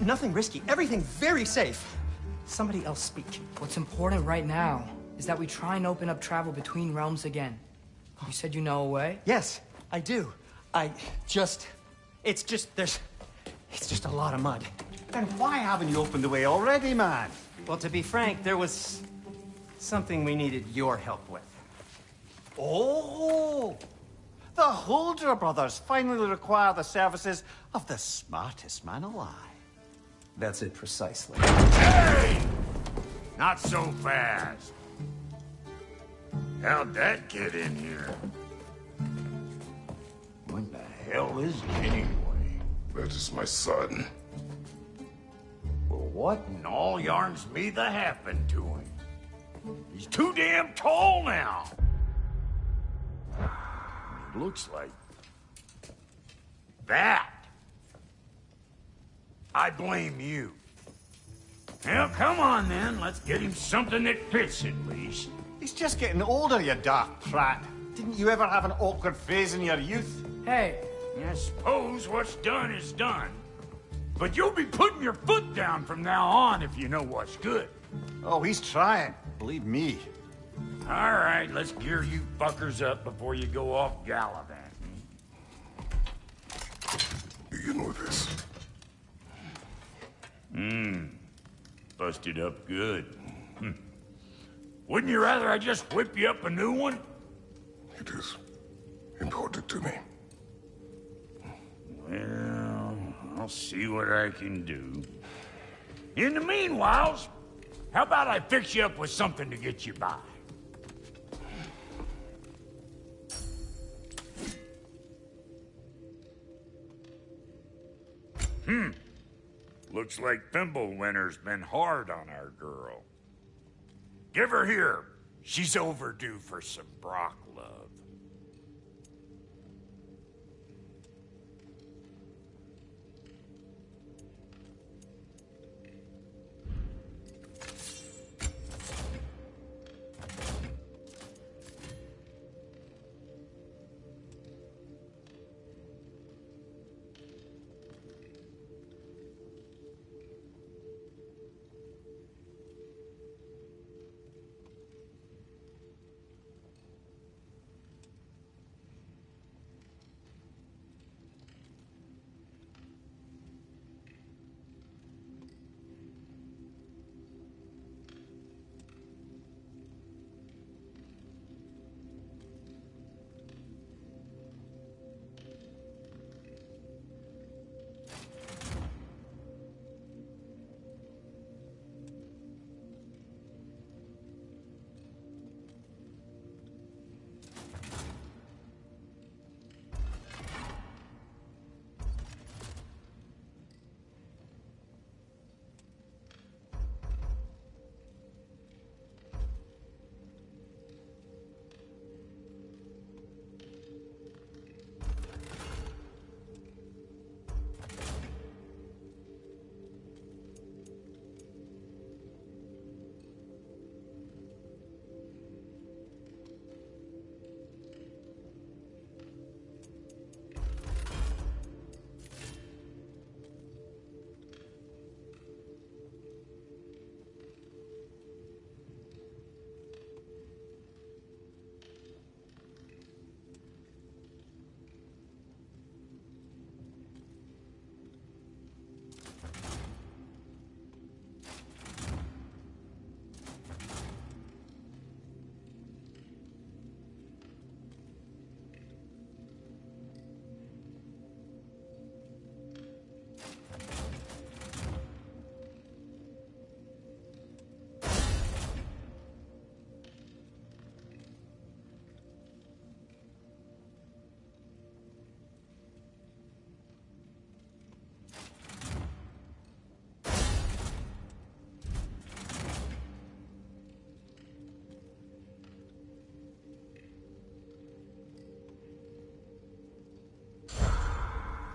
Nothing risky. Everything very safe. Somebody else speak. What's important right now is that we try and open up travel between realms again. You said you know a way? Yes, I do. It's just a lot of mud. Then why haven't you opened the way already, man? Well, to be frank, there was something we needed your help with. Oh! The Holder brothers finally require the services of the smartest man alive. That's it precisely. Hey! Not so fast. How'd that get in here? What the hell is it anyway? That is my son. Well, what in all yarns me that happened to him? He's too damn tall now. It looks like that. I blame you. Well, come on then. Let's get him something that fits at least. He's just getting older, you daft prat. Didn't you ever have an awkward phase in your youth? Hey, I suppose what's done is done. But you'll be putting your foot down from now on if you know what's good. Oh, he's trying. Believe me. All right, let's gear you fuckers up before you go off gallivanting. Begin with this. Busted up good. Wouldn't you rather I just whip you up a new one? It is important to me. Well, I'll see what I can do. In the meanwhile, how about I fix you up with something to get you by? Looks like Thimblewinter's been hard on our girl. Give her here. She's overdue for some Brock love.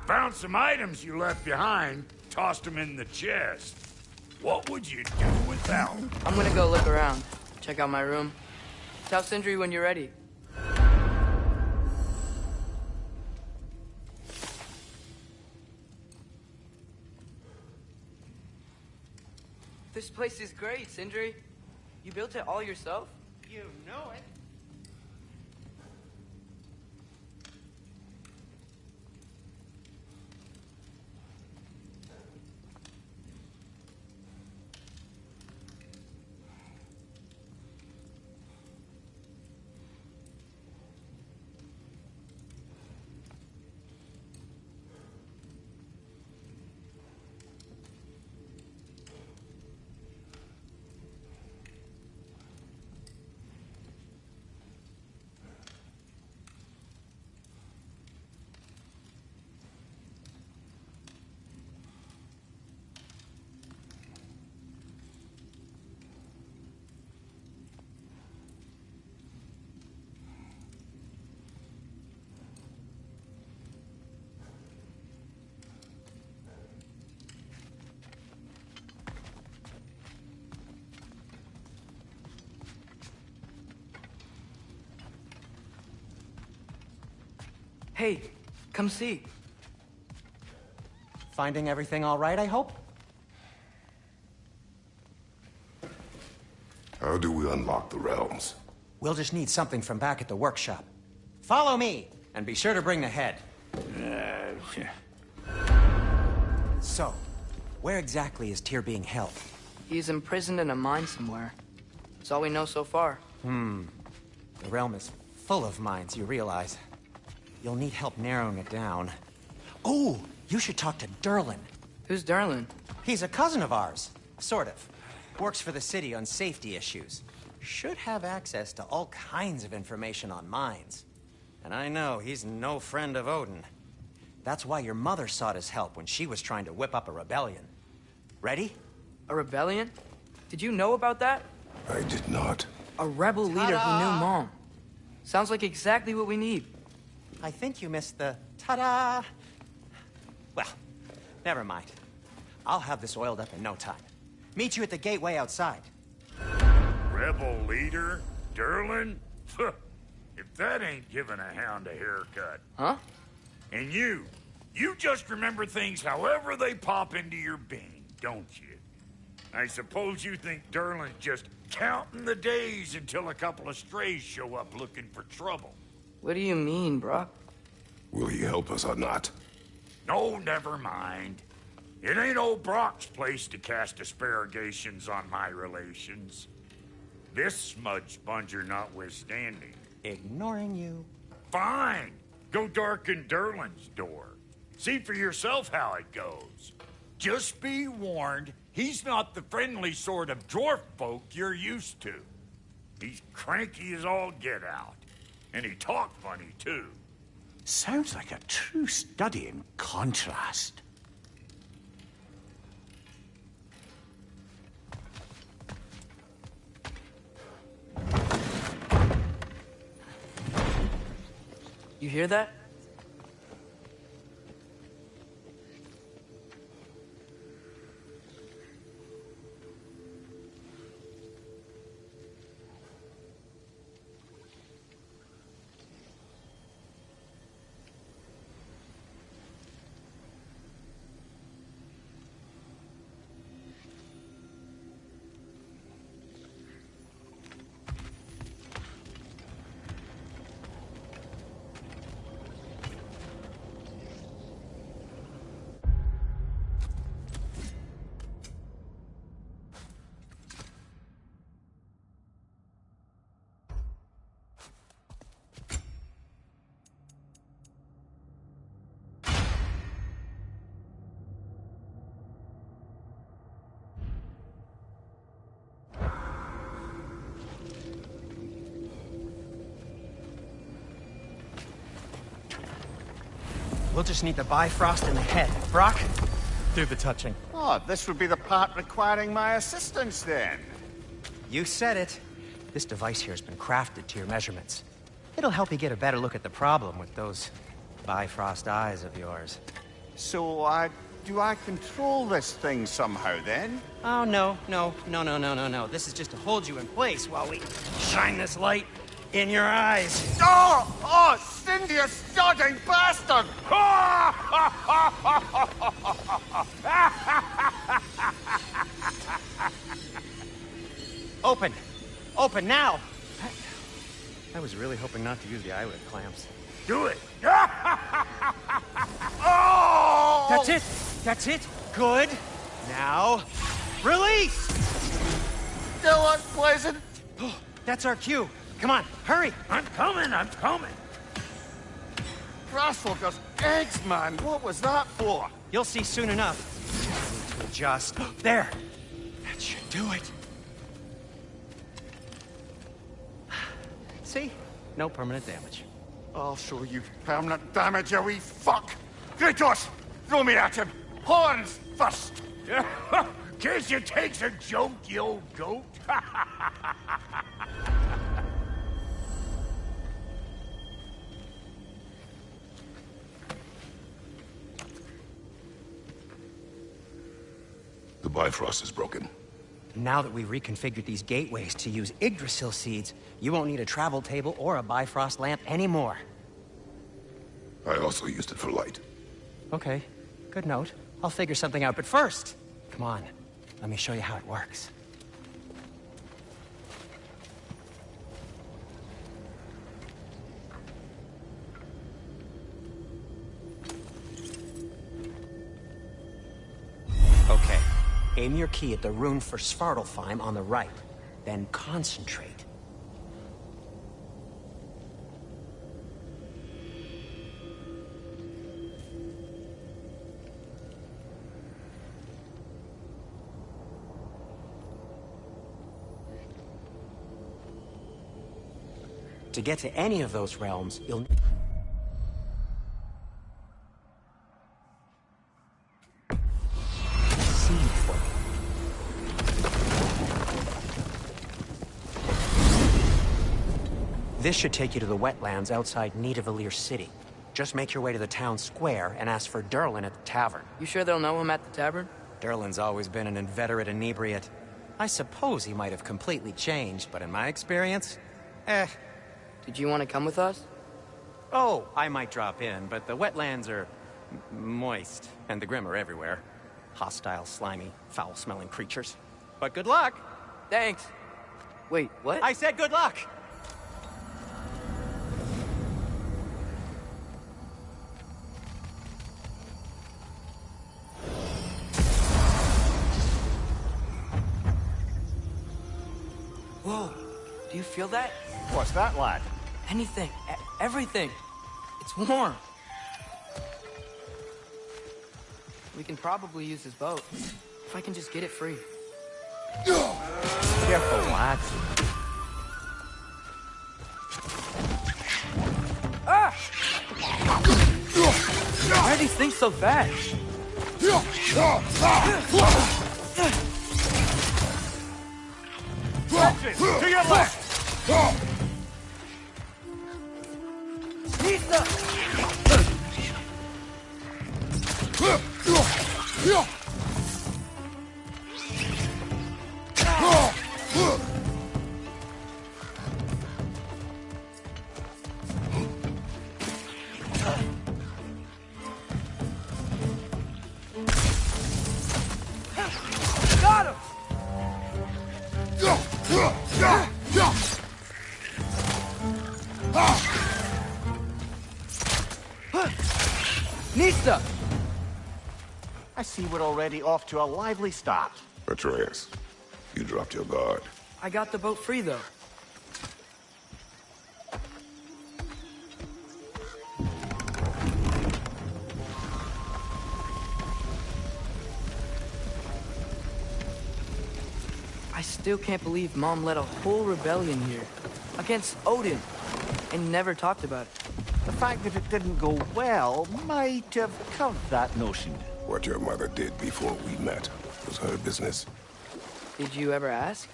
Found some items you left behind, tossed them in the chest. What would you do without? I'm gonna go look around. Check out my room. Tell Sindri when you're ready. This place is great, Sindri. You built it all yourself? You know it. Hey, come see. Finding everything all right, I hope? How do we unlock the realms? We'll just need something from back at the workshop. Follow me, and be sure to bring the head. So, where exactly is Tyr being held? He's imprisoned in a mine somewhere. That's all we know so far. The realm is full of mines, you realize. You'll need help narrowing it down. Oh, you should talk to Durlin. Who's Durlin? He's a cousin of ours. Sort of. Works for the city on safety issues. Should have access to all kinds of information on mines. And I know he's no friend of Odin. That's why your mother sought his help when she was trying to whip up a rebellion. Ready? A rebellion? Did you know about that? I did not. A rebel leader who knew Mom. Sounds like exactly what we need. I think you missed the ta-da. Well, never mind. I'll have this oiled up in no time. Meet you at the gateway outside. Rebel leader? Durlin? If that ain't giving a hound a haircut. Huh? And you just remember things however they pop into your bean, don't you? I suppose you think Durlin's just counting the days until a couple of strays show up looking for trouble. What do you mean, Brock? Will he help us or not? No, never mind. It ain't old Brock's place to cast aspersions on my relations. This smudge sponger notwithstanding. Ignoring you. Fine. Go darken Durlin's door. See for yourself how it goes. Just be warned, he's not the friendly sort of dwarf folk you're used to. He's cranky as all get out. And he talked funny, too. Sounds like a true study in contrast. You hear that? We'll just need the Bifrost in the head. Brock, do the touching. Oh, this would be the part requiring my assistance, then. You said it. This device here has been crafted to your measurements. It'll help you get a better look at the problem with those Bifrost eyes of yours. So I Do I control this thing somehow, then? Oh, no. This is just to hold you in place while we shine this light in your eyes. Oh, Cindy, you sodding bastard! Open! Open now! I was really hoping not to use the eyelid clamps. Do it! Oh! That's it! That's it! Good! Now, release! Still unpleasant. Oh, that's our cue. Come on, hurry! I'm coming! Grasshoppers, eggs, man. What was that for? You'll see soon enough. I need to adjust. There! That should do it. See? No permanent damage. I'll show you permanent damage, you wee fuck. Kratos, throw me at him. Horns first. Case you takes a joke, you old goat. The Bifrost is broken. Now that we've reconfigured these gateways to use Yggdrasil seeds, you won't need a travel table or a Bifrost lamp anymore. I also used it for light. Okay, good note. I'll figure something out, but first, come on, let me show you how it works. Okay, aim your key at the rune for Svartalfheim on the right, then concentrate. To get to any of those realms, you'll... Seed for me. This should take you to the wetlands outside Nidavellir City. Just make your way to the town square and ask for Durlin at the tavern. You sure they'll know him at the tavern? Durlin's always been an inveterate inebriate. I suppose he might have completely changed, but in my experience, Did you want to come with us? Oh, I might drop in, but the wetlands are moist, and the Grim are everywhere. Hostile, slimy, foul-smelling creatures. But good luck! Thanks. Wait, what? I said good luck! Whoa, do you feel that? What's that, lad? Anything, everything. It's warm. We can probably use his boat, if I can just get it free. Careful, lad. Ah! Why are these things so fast? To your left! Got him! Nista! I see we're already off to a lively start. Atreus, you dropped your guard. I got the boat free, though. I still can't believe Mom led a whole rebellion here. Against Odin. And never talked about it. The fact that it didn't go well might have curved that notion. What your mother did before we met was her business. Did you ever ask?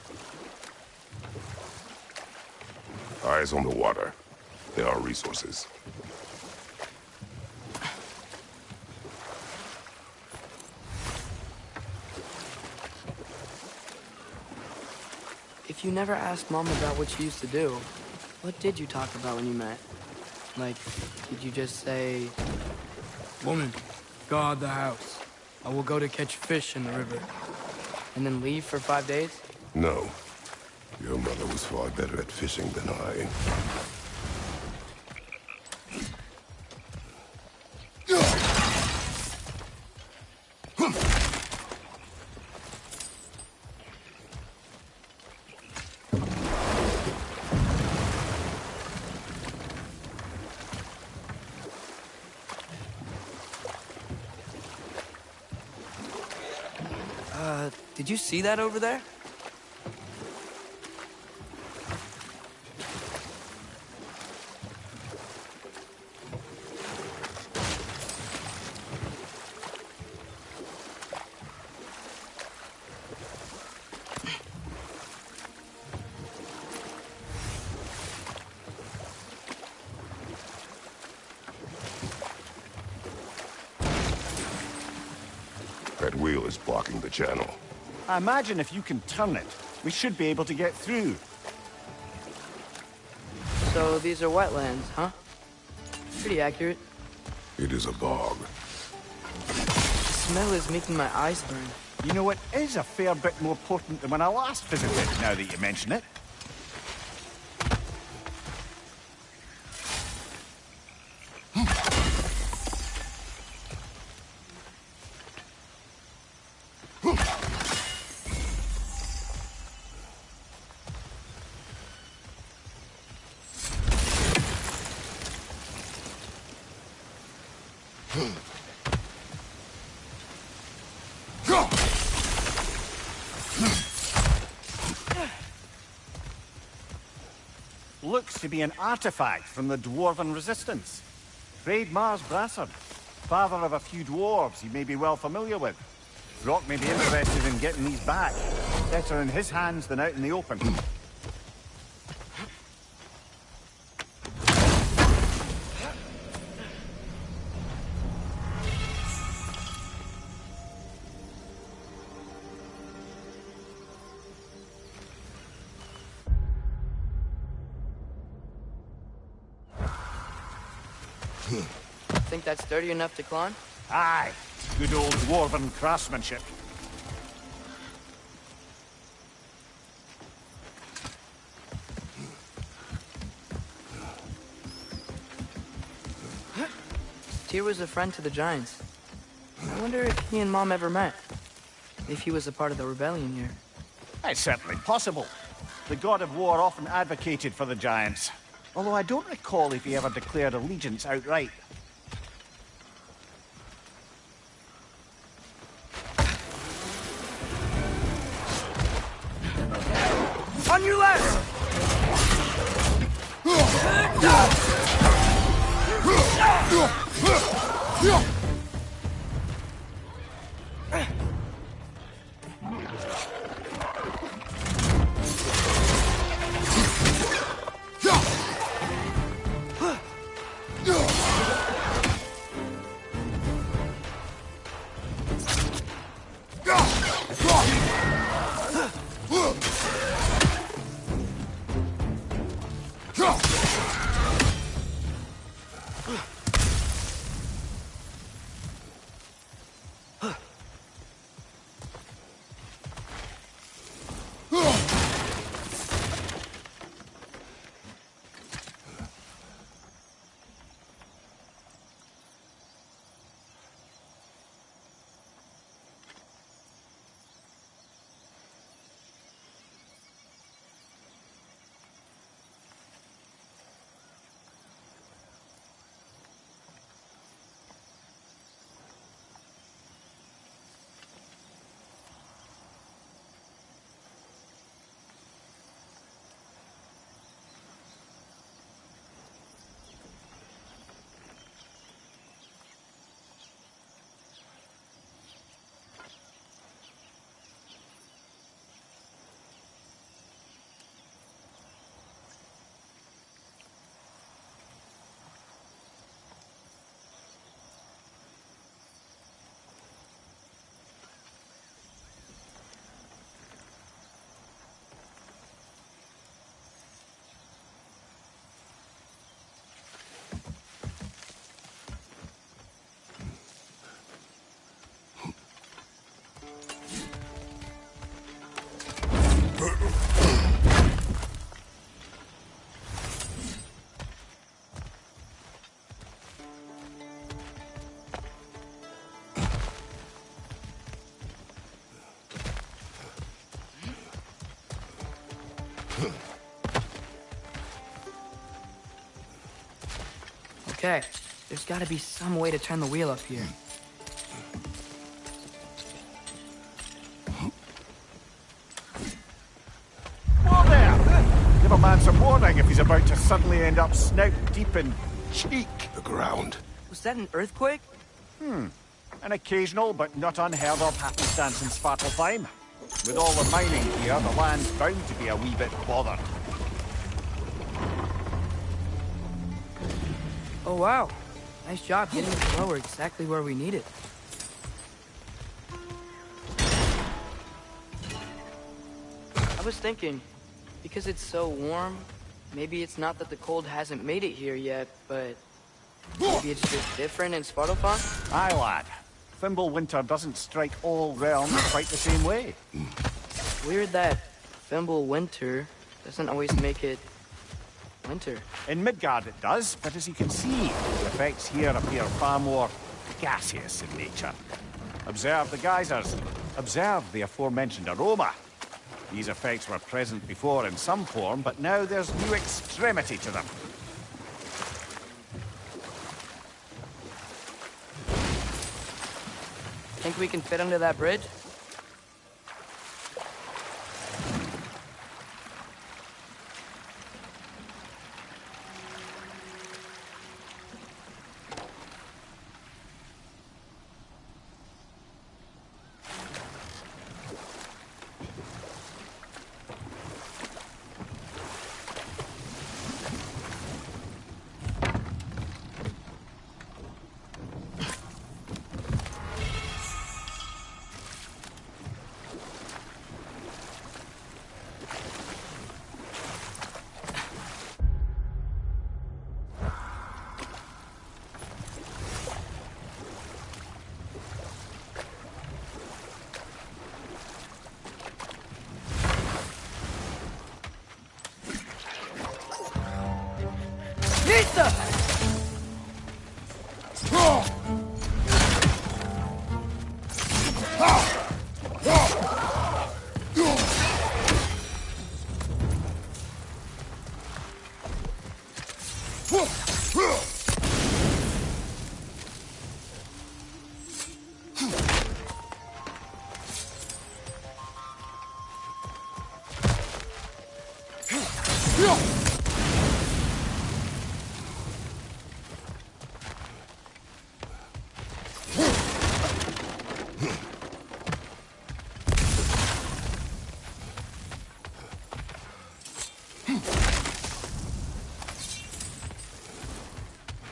Eyes on the water. There are resources. if you never asked Mom about what she used to do, what did you talk about when you met? Like, did you just say... Woman, guard the house. I will go to catch fish in the river. And then leave for 5 days? No. Your mother was far better at fishing than I. Did you see that over there? That wheel is blocking the channel. I imagine if you can turn it, we should be able to get through. So these are wetlands, huh? Pretty accurate. It is a bog. The smell is making my eyes burn. You know, it is a fair bit more potent than when I last visited, now that you mention it. Looks to be an artifact from the Dwarven Resistance. Raid Mars Brassard, father of a few dwarves you may be well familiar with. Rock may be interested in getting these back. Better in his hands than out in the open. Think that's sturdy enough to climb? Aye, good old Dwarven craftsmanship. Tyr was a friend to the Giants. I wonder if he and Mom ever met. If he was a part of the rebellion here. It's certainly possible. The god of war often advocated for the Giants. Although I don't recall if he ever declared allegiance outright. On your left! Okay, there's gotta be some way to turn the wheel up here. Whoa there! Give a man some warning if he's about to suddenly end up snout deep in cheek. The ground. Was that an earthquake? An occasional but not unheard of happenstance in Svartalfheim. With all the mining here, the land's bound to be a wee bit bothered. Oh wow, nice job getting the blower exactly where we need it. I was thinking, because it's so warm, maybe it's not that the cold hasn't made it here yet, but maybe it's just different in Svartalfheim? Aye, lad. Thimble winter doesn't strike all realms quite the same way. Weird that Thimble winter doesn't always make it winter. In Midgard it does, but as you can see, the effects here appear far more gaseous in nature. Observe the geysers. Observe the aforementioned aroma. These effects were present before in some form, but now there's new extremity to them. Think we can fit under that bridge?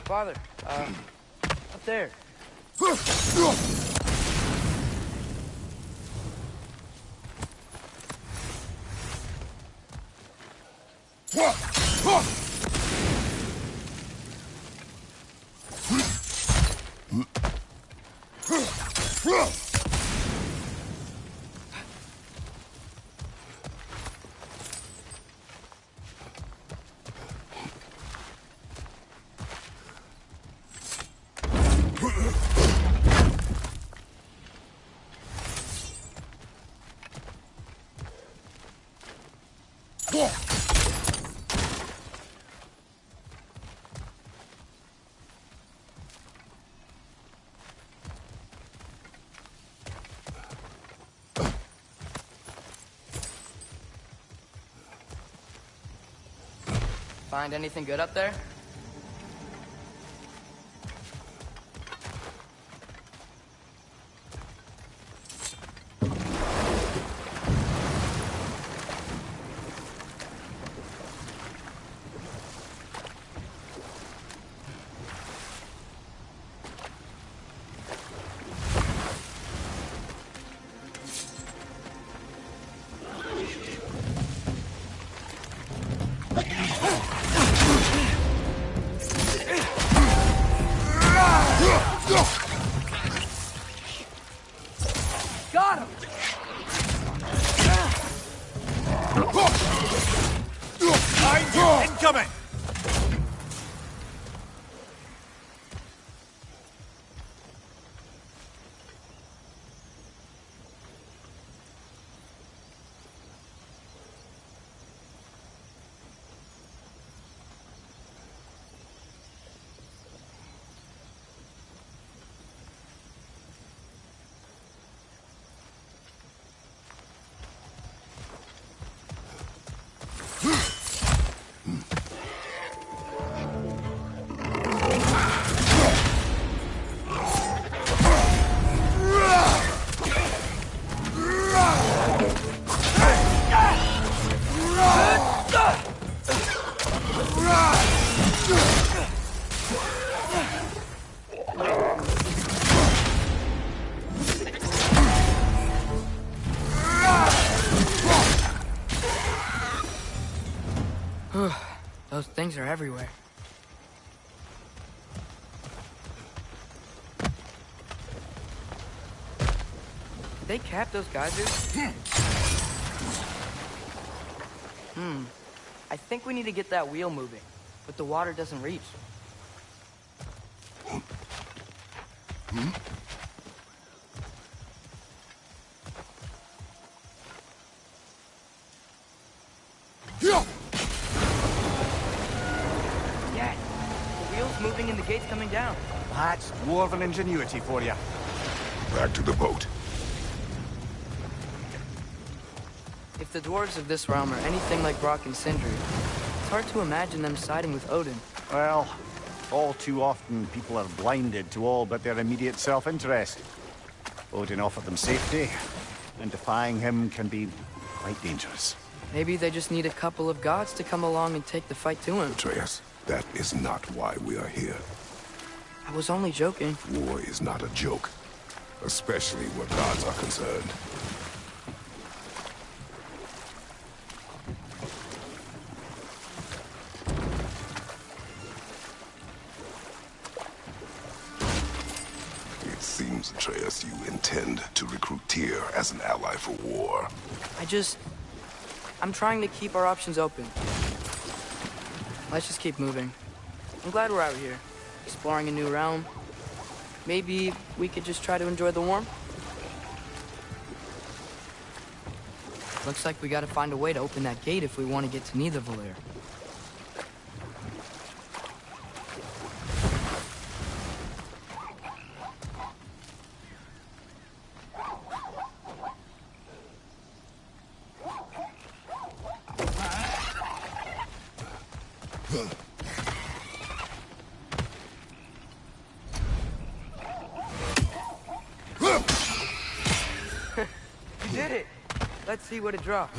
Father, up there. Find anything good up there? Got him! Incoming! Those things are everywhere. Did they cap those geysers? I think we need to get that wheel moving, but the water doesn't reach. Yeah, the wheel's moving and the gate's coming down. That's dwarven ingenuity for you. Back to the boat. If the dwarves of this realm are anything like Brock and Sindri, it's hard to imagine them siding with Odin. Well, all too often people are blinded to all but their immediate self-interest. Odin offered them safety, and defying him can be quite dangerous. Maybe they just need a couple of gods to come along and take the fight to him. Atreus, that is not why we are here. I was only joking. War is not a joke, especially where gods are concerned. It seems, Atreus, you intend to recruit Tyr as an ally for war. I'm trying to keep our options open. Let's just keep moving. I'm glad we're out here, exploring a new realm. Maybe we could just try to enjoy the warmth? Looks like we gotta find a way to open that gate if we want to get to Nidavellir. You did it! Let's see what it drops.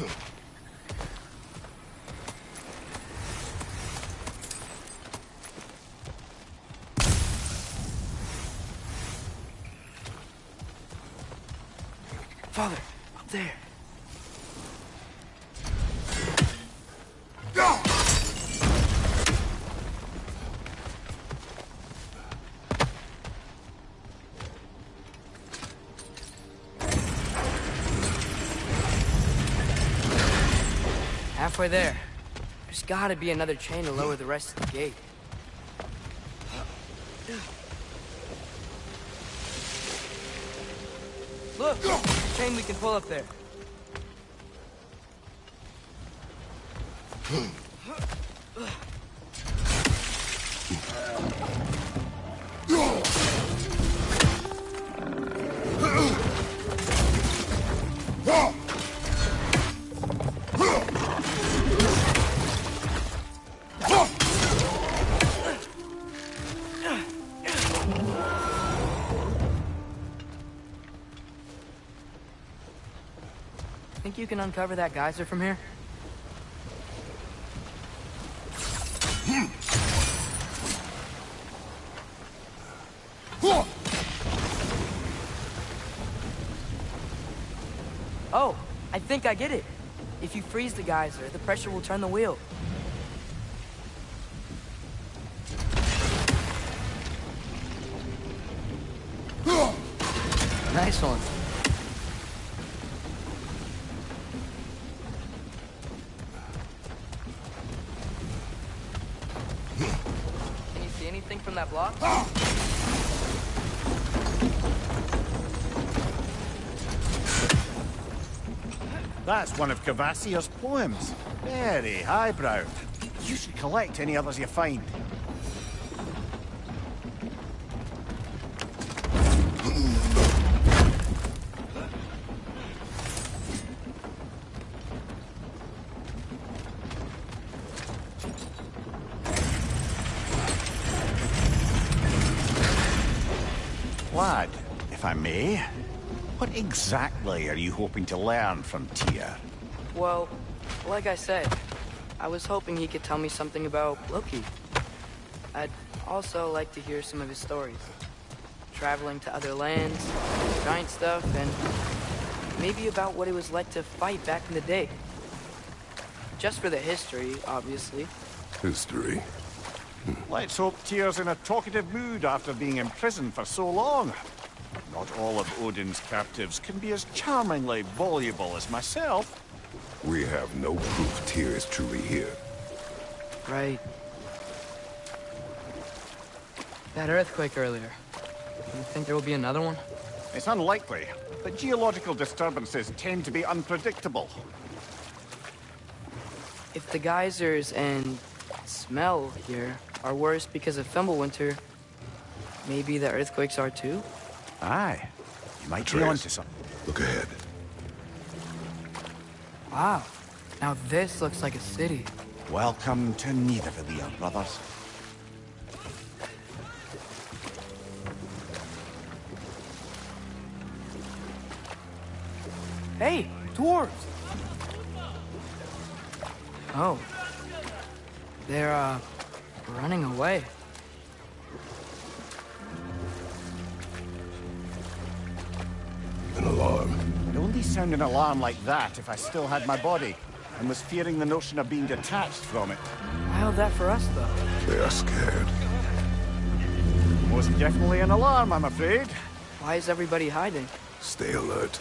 Father, up there. Halfway there. There's gotta be another chain to lower the rest of the gate. Look! Chain we can pull up there. Think you can uncover that geyser from here? Oh, I think I get it. If you freeze the geyser, the pressure will turn the wheel. Nice one. Can you see anything from that block? That's one of Cavassier's poems. Very highbrow. You should collect any others you find. Lad, if I may, what exactly are you hoping to learn from Tyr? Well, like I said, I was hoping he could tell me something about Loki. I'd also like to hear some of his stories. Traveling to other lands, giant stuff, and maybe about what it was like to fight back in the day. Just for the history, obviously. History. Let's hope Tyr's in a talkative mood after being in prison for so long. Not all of Odin's captives can be as charmingly voluble as myself. We have no proof Tyr is truly here. Right. That earthquake earlier. Do you think there will be another one? It's unlikely, but geological disturbances tend to be unpredictable. If the geysers and smell here are worse because of Fimbulwinter, maybe the earthquakes are too? Aye. You might be Atreus, onto something. look ahead. Wow. Now this looks like a city. Welcome to Nidavellir, brothers. Hey, dwarves! Oh. They're, running away. An alarm. I'd only sound an alarm like that if I still had my body, and was fearing the notion of being detached from it. Wild that for us, though. They are scared. Most definitely an alarm, I'm afraid. Why is everybody hiding? Stay alert.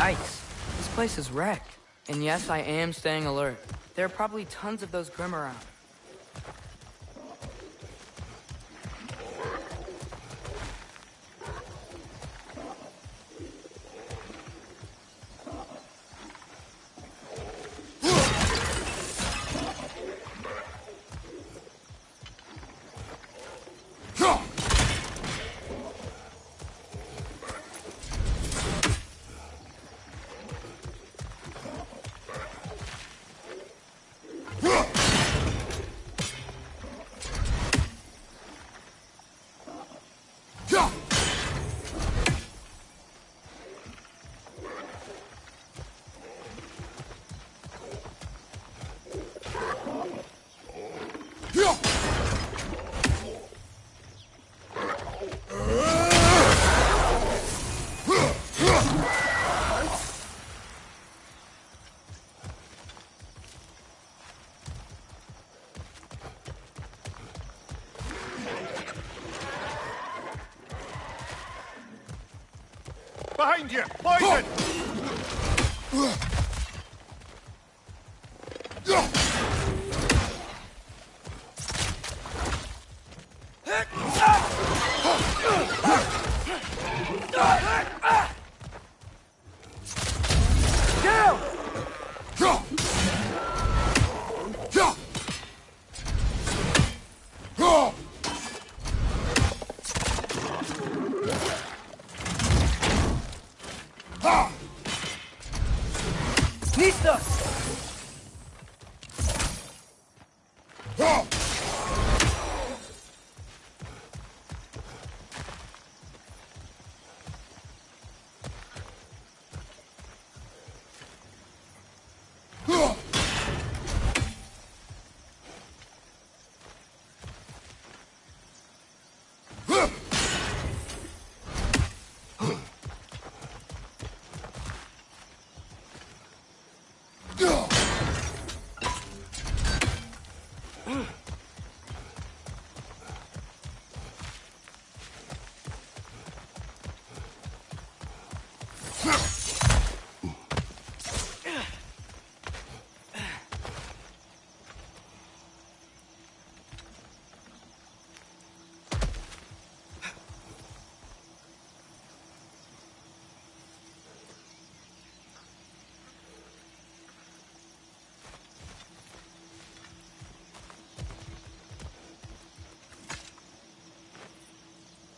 Yikes. This place is wrecked. And yes, I am staying alert. There are probably tons of those Grim around. Behind you! Poison!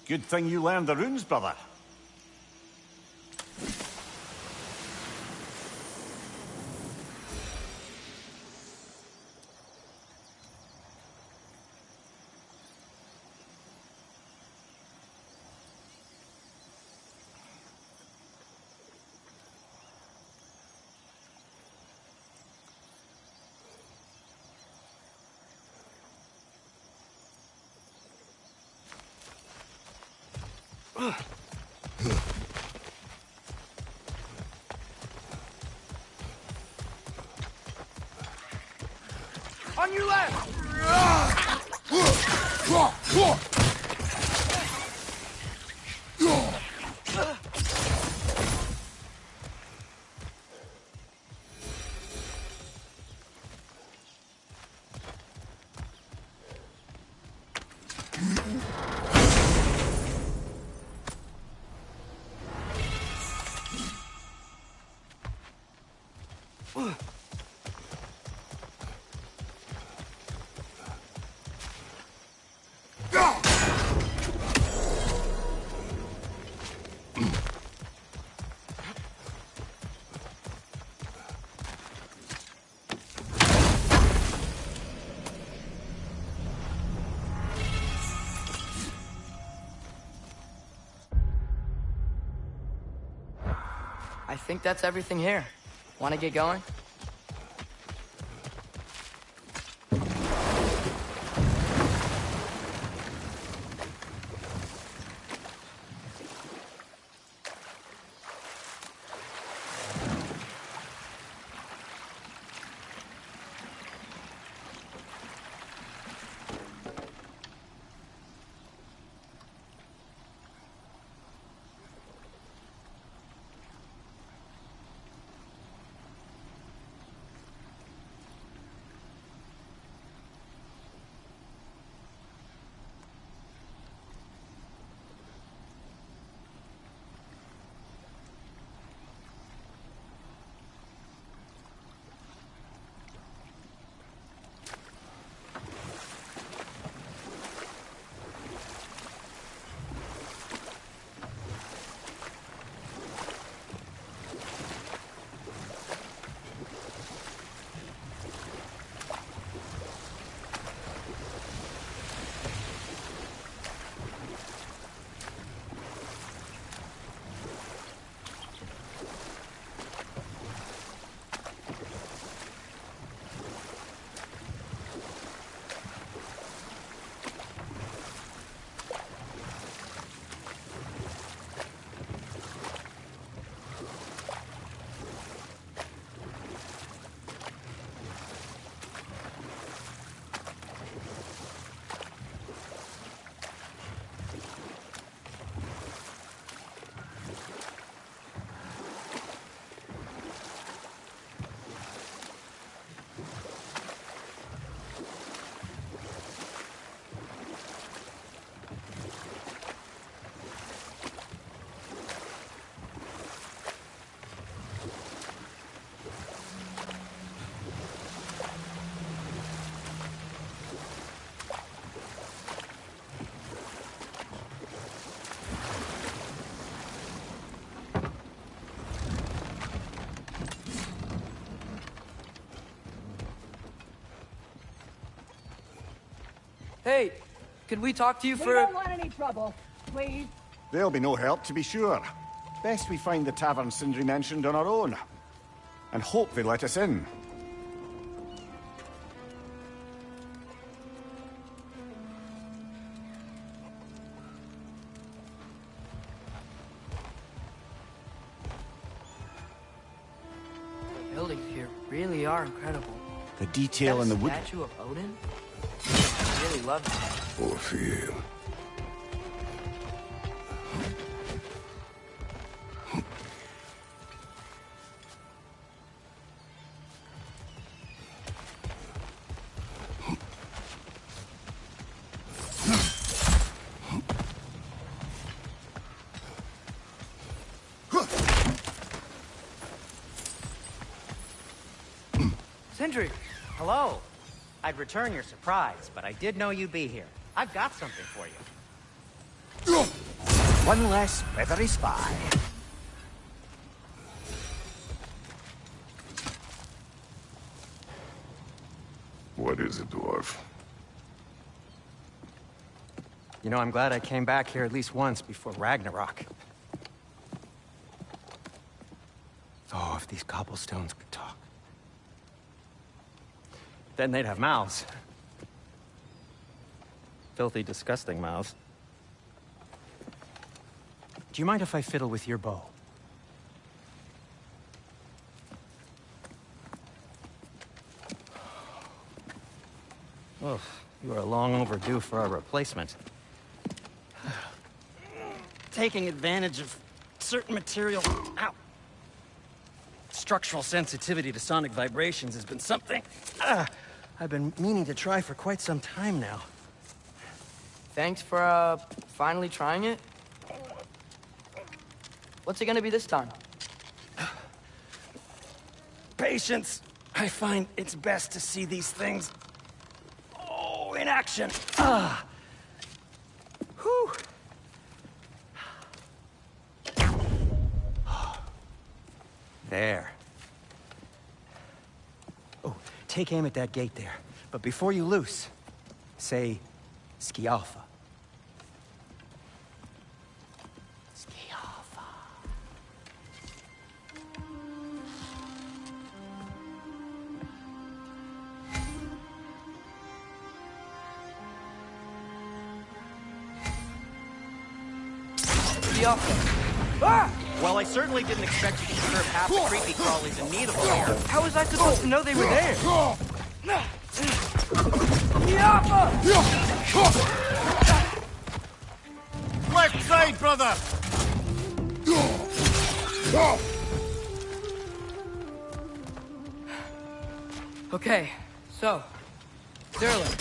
Good thing you learned the runes, brother. On your left! I think that's everything here. Want to get going? Hey, could we talk to you for... We don't want any trouble, please. There'll be no help, to be sure. Best we find the tavern Sindri mentioned on our own. And hope they let us in. The buildings here really are incredible. The detail in the wood... statue of Odin? I really love it. Poor Feel. Sindri! Hello. I'd return your surprise, but I did know you'd be here. I've got something for you. One less feathery spy. What is it, dwarf? You know, I'm glad I came back here at least once before Ragnarok. Oh, if these cobblestones could talk. Then they'd have mouths. Filthy, disgusting mouths. Do you mind if I fiddle with your bow? Oh, you are long overdue for a replacement. Taking advantage of certain material... Ow! Structural sensitivity to sonic vibrations has been something I've been meaning to try for quite some time now. Thanks for, finally trying it. What's it gonna be this time? Patience. I find it's best to see these things... Oh, in action. Whew. There. Oh, take aim at that gate there. But before you loose, say, Skialfa. Skialfa. Skialfa. Ah! Well, I certainly didn't expect you to serve half the creepy crawlies in need of a here. How was I supposed to know they were there? Skialfa! Left side, brother! Okay, so... Sterling.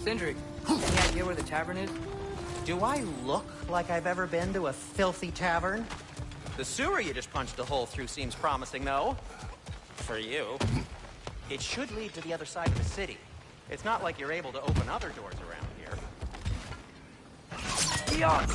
Sindri, any idea where the tavern is? Do I look like I've ever been to a filthy tavern? The sewer you just punched a hole through seems promising, though. For you. It should lead to the other side of the city. It's not like you're able to open other doors around here. Beyond!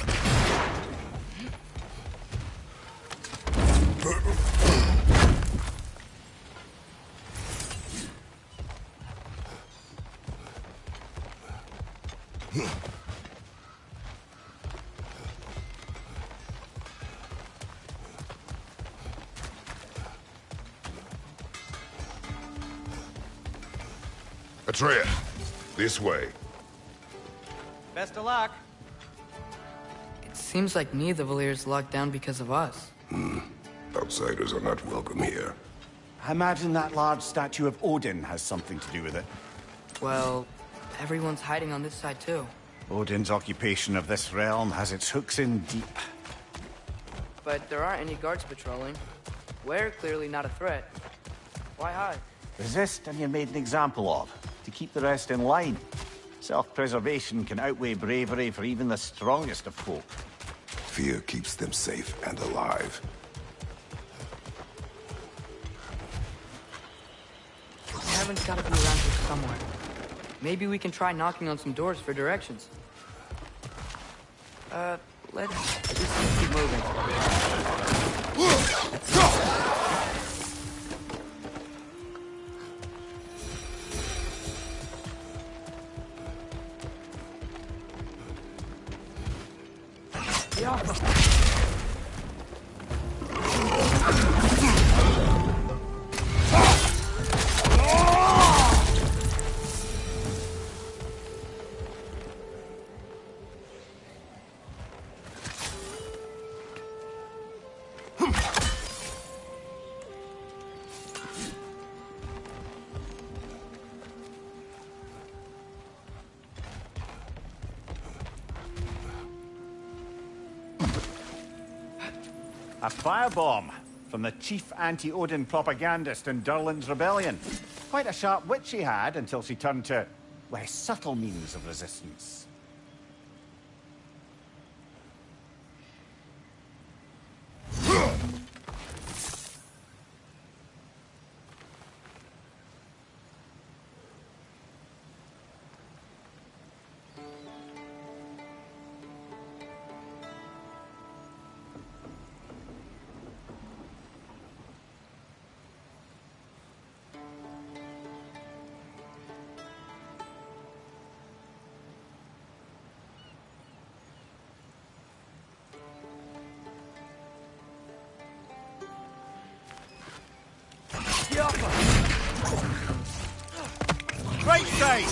Atreus, this way. Best of luck. It seems like neither Valyr's locked down because of us. Outsiders are not welcome here. I imagine that large statue of Odin has something to do with it. Well, everyone's hiding on this side too. Odin's occupation of this realm has its hooks in deep. But there aren't any guards patrolling. We're clearly not a threat. Why hide? Resist and you're made an example of, to keep the rest in line. Self-preservation can outweigh bravery for even the strongest of folk. Fear keeps them safe and alive. The tavern's gotta be around here somewhere. Maybe we can try knocking on some doors for directions. Let's just keep moving. A firebomb from the chief anti-Odin propagandist in Durlin's rebellion. Quite a sharp wit she had until she turned to less subtle means of resistance. Right side!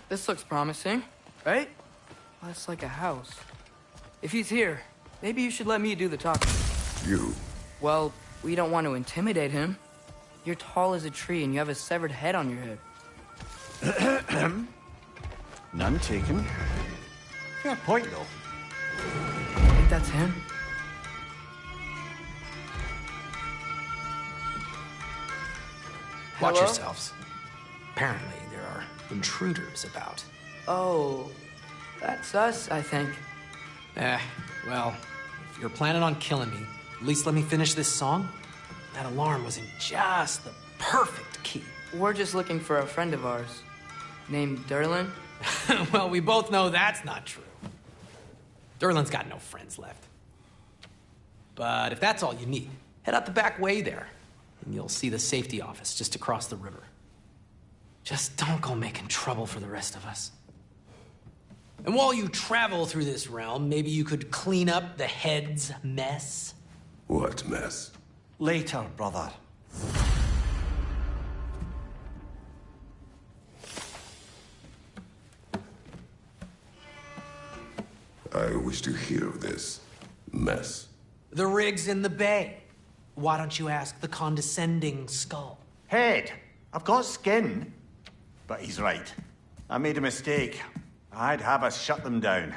This looks promising, right? Well, that's like a house. If he's here, maybe you should let me do the talking. You? Well, we don't want to intimidate him. You're tall as a tree and you have a severed head on your head. None taken. Fair point, though. I think that's him. Watch Hello? yourselves. Apparently, there are intruders about. Oh, that's us, I think. Well, if you're planning on killing me, at least let me finish this song. That alarm was in just the perfect key. We're just looking for a friend of ours, named Durlin. Well, we both know that's not true. Durlin's got no friends left. But if that's all you need, head out the back way there, and you'll see the safety office just across the river. Just don't go making trouble for the rest of us. And while you travel through this realm, maybe you could clean up the head's mess? What mess? Later, brother. I wish to hear of this mess. The rig's in the bay. Why don't you ask the condescending skull? Head. I've got skin. But he's right. I made a mistake. I'd have us shut them down.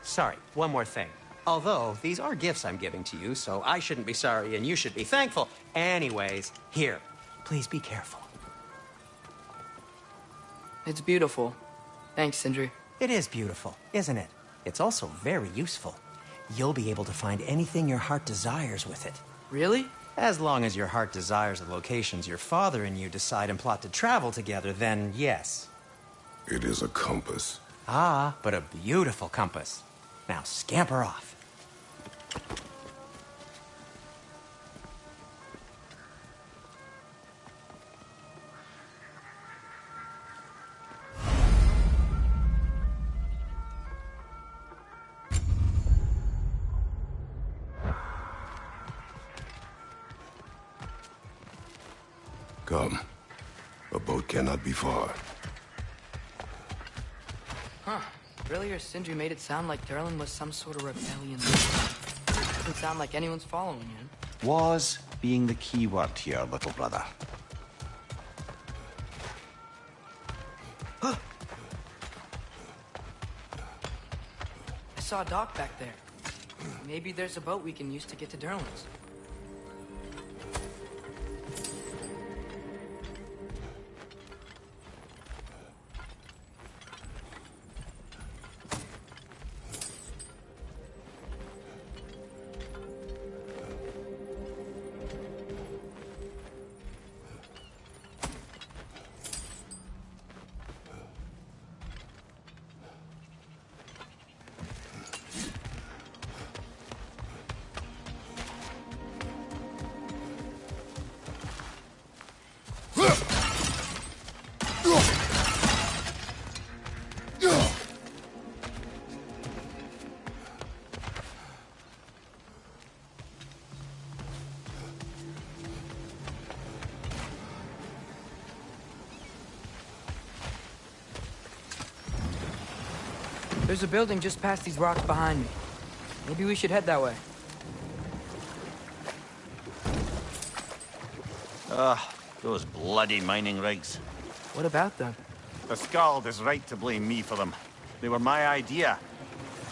Sorry, one more thing. Although, these are gifts I'm giving to you, so I shouldn't be sorry and you should be thankful. Anyways, here, please be careful. It's beautiful. Thanks, Sindri. It is beautiful, isn't it? It's also very useful. You'll be able to find anything your heart desires with it. Really? As long as your heart desires the locations your father and you decide and plot to travel together, then yes. It is a compass. Ah, but a beautiful compass. Now scamper off. Come. A boat cannot be far. Huh. Earlier, Sindri made it sound like Durlin was some sort of rebellion. Doesn't sound like anyone's following him. Was being the key word here, little brother. I saw a dock back there. Maybe there's a boat we can use to get to Durlin's. There's a building just past these rocks behind me. Maybe we should head that way. Those bloody mining rigs. What about them? The Skald is right to blame me for them. They were my idea.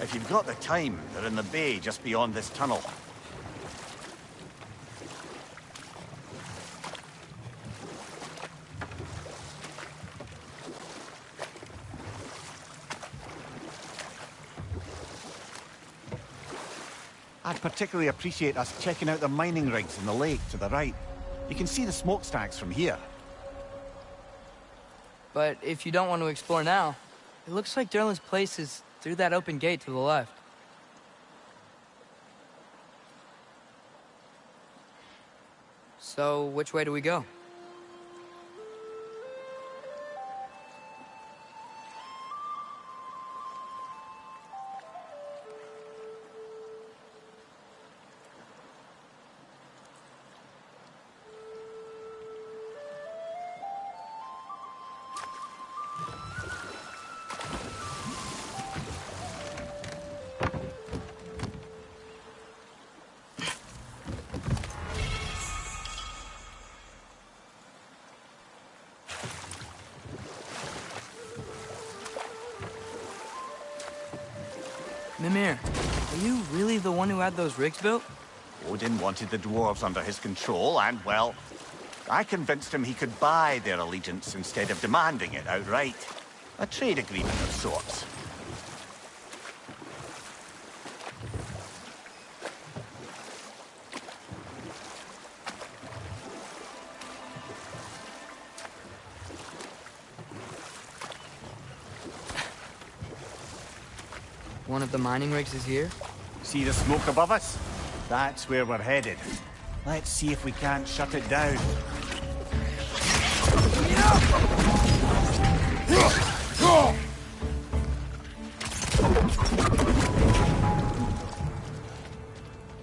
If you've got the time, they're in the bay just beyond this tunnel. I'd particularly appreciate us checking out the mining rigs in the lake to the right. You can see the smokestacks from here. But if you don't want to explore now, it looks like Durlin's place is through that open gate to the left. So, which way do we go? Mimir, are you really the one who had those rigs built? Odin wanted the dwarves under his control, and, well, I convinced him he could buy their allegiance instead of demanding it outright. A trade agreement of sorts. One of the mining rigs is here? See the smoke above us? That's where we're headed. Let's see if we can't shut it down.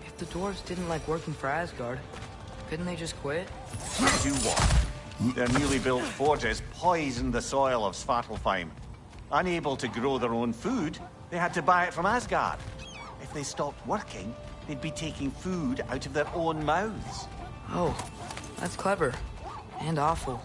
If the dwarves didn't like working for Asgard, couldn't they just quit? Do what? Their newly built forges poisoned the soil of Svartalfheim. Unable to grow their own food, they had to buy it from Asgard. If they stopped working, they'd be taking food out of their own mouths. Oh, that's clever. And awful.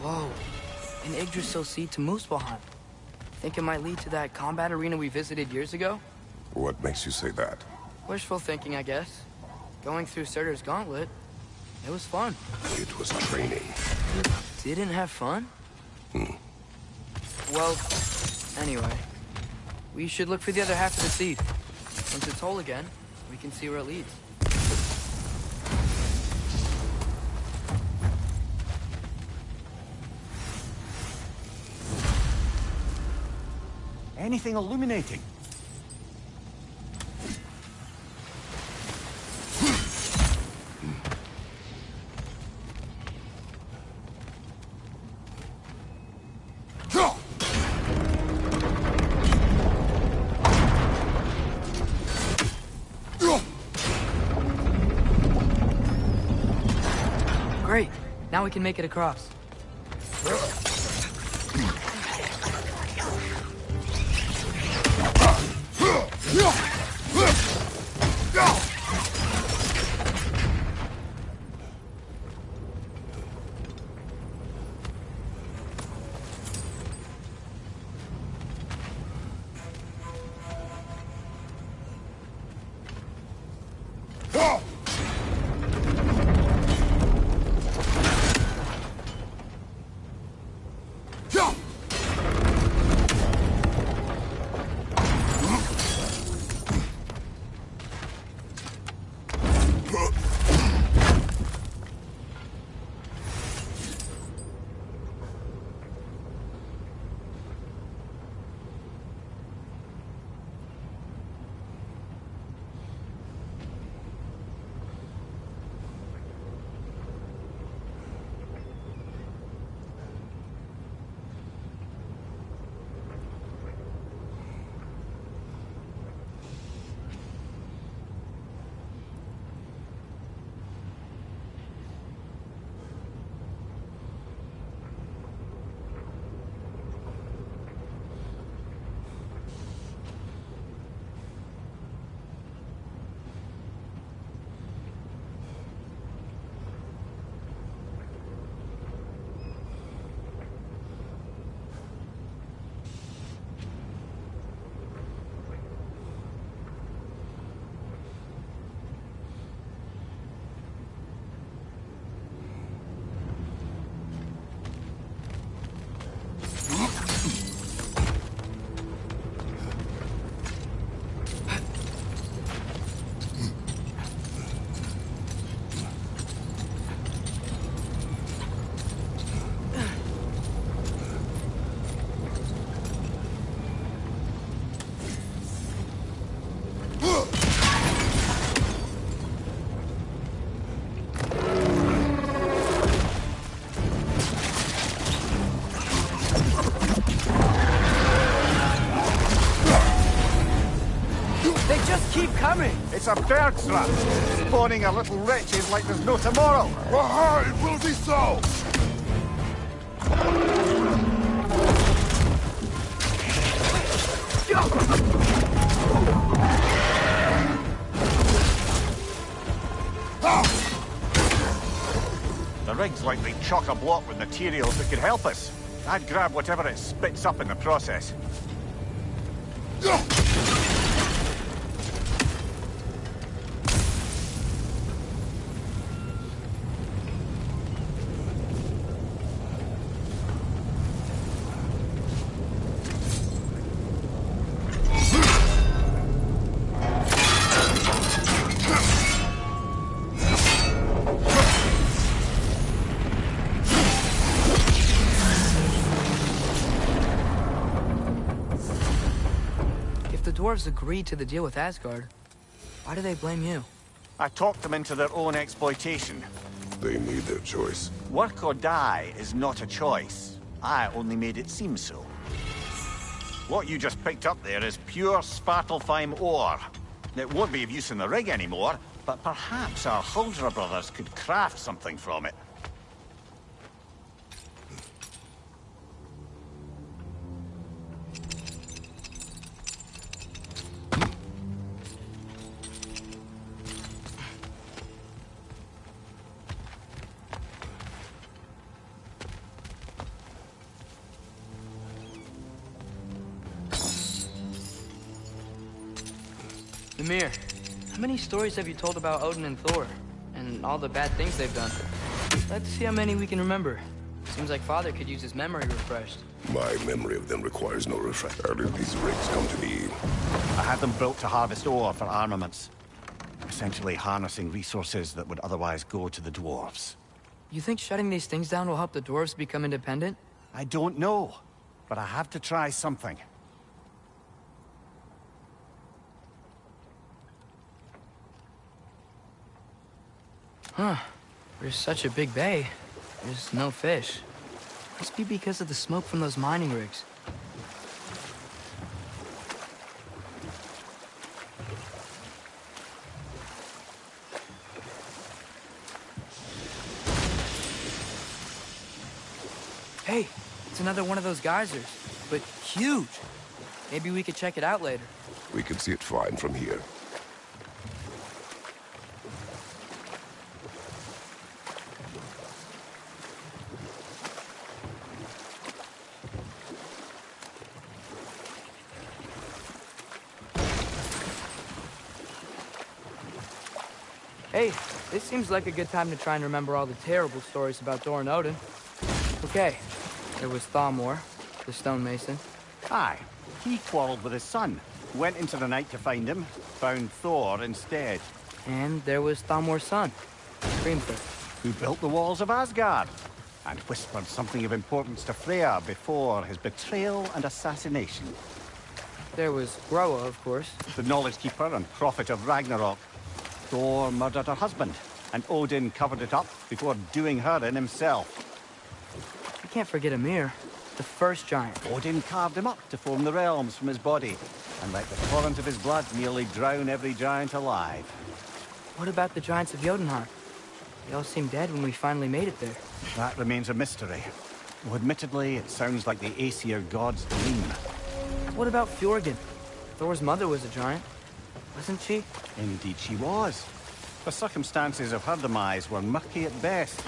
Whoa, an Yggdrasil seed to Muspelheim. Think it might lead to that combat arena we visited years ago? What makes you say that? Wishful thinking, I guess. Going through Surtur's gauntlet, it was fun. It was training. You didn't have fun? Well, anyway, we should look for the other half of the seed. Once it's whole again, we can see where it leads. Anything illuminating? Great. Now we can make it across. It's a bird trap, spawning our little wretches like there's no tomorrow. Aha, it will be so! The rig's likely chock-a-block with materials that could help us. I'd grab whatever it spits up in the process. Dwarves agreed to the deal with Asgard. Why do they blame you? I talked them into their own exploitation. They made their choice. Work or die is not a choice. I only made it seem so. What you just picked up there is pure Svartalfheim ore. It won't be of use in the rig anymore, but perhaps our Huldra brothers could craft something from it. Ymir, how many stories have you told about Odin and Thor? And all the bad things they've done? Let's see how many we can remember. Seems like Father could use his memory refreshed. My memory of them requires no refresh. How did these rigs come to be? I had them built to harvest ore for armaments. Essentially harnessing resources that would otherwise go to the dwarves. You think shutting these things down will help the dwarves become independent? I don't know, but I have to try something. Huh. There's such a big bay. There's no fish. Must be because of the smoke from those mining rigs. Hey, it's another one of those geysers, but huge. Maybe we could check it out later. We can see it fine from here. Hey, this seems like a good time to try and remember all the terrible stories about Thor and Odin. Okay, there was Thamor, the stonemason. Aye, he quarreled with his son. Went into the night to find him, found Thor instead. And there was Thamor's son, Hrimthur. Who built the walls of Asgard, and whispered something of importance to Freya before his betrayal and assassination. There was Groa, of course. The knowledge keeper and prophet of Ragnarok. Thor murdered her husband, and Odin covered it up before doing her in himself. You can't forget Ymir, the first giant. Odin carved him up to form the realms from his body, and let the torrent of his blood nearly drown every giant alive. What about the giants of Jotunheim? They all seemed dead when we finally made it there. That remains a mystery. Though admittedly, it sounds like the Aesir god's dream. What about Fjorgyn? Thor's mother was a giant, wasn't she? Indeed she was. The circumstances of her demise were murky at best,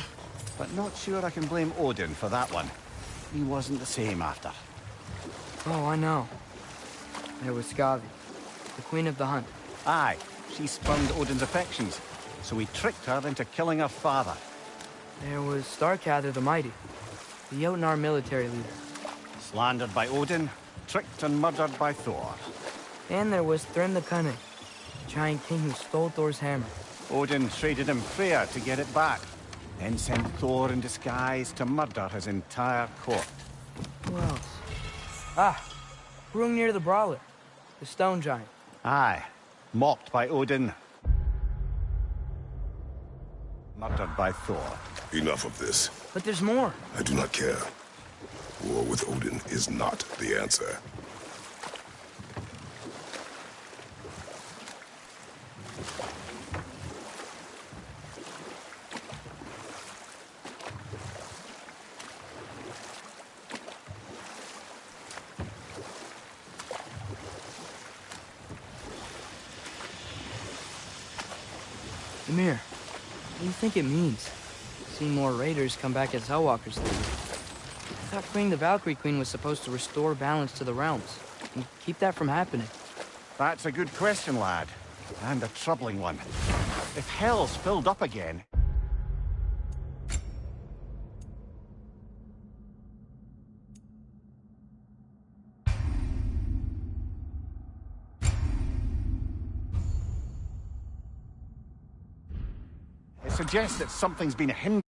but not sure I can blame Odin for that one. He wasn't the same after. Oh, I know. There was Skavi, the queen of the hunt. Aye, she spurned Odin's affections, so he tricked her into killing her father. There was Starkather the Mighty, the Jotnar military leader. Slandered by Odin, tricked and murdered by Thor. And there was Thrym the Cunning, the giant king who stole Thor's hammer. Odin traded him Freya to get it back, then sent Thor in disguise to murder his entire court. Who else? Ah, Hrungnir the Brawler, the stone giant. Aye, mocked by Odin, murdered by Thor. Enough of this. But there's more. I do not care. War with Odin is not the answer. Ymir, what do you think it means? Seeing more raiders come back as Hellwalkers later. I thought freeing the Valkyrie Queen was supposed to restore balance to the realms, and keep that from happening. That's a good question, lad. And a troubling one. If Hell's filled up again... It suggests that something's been hindering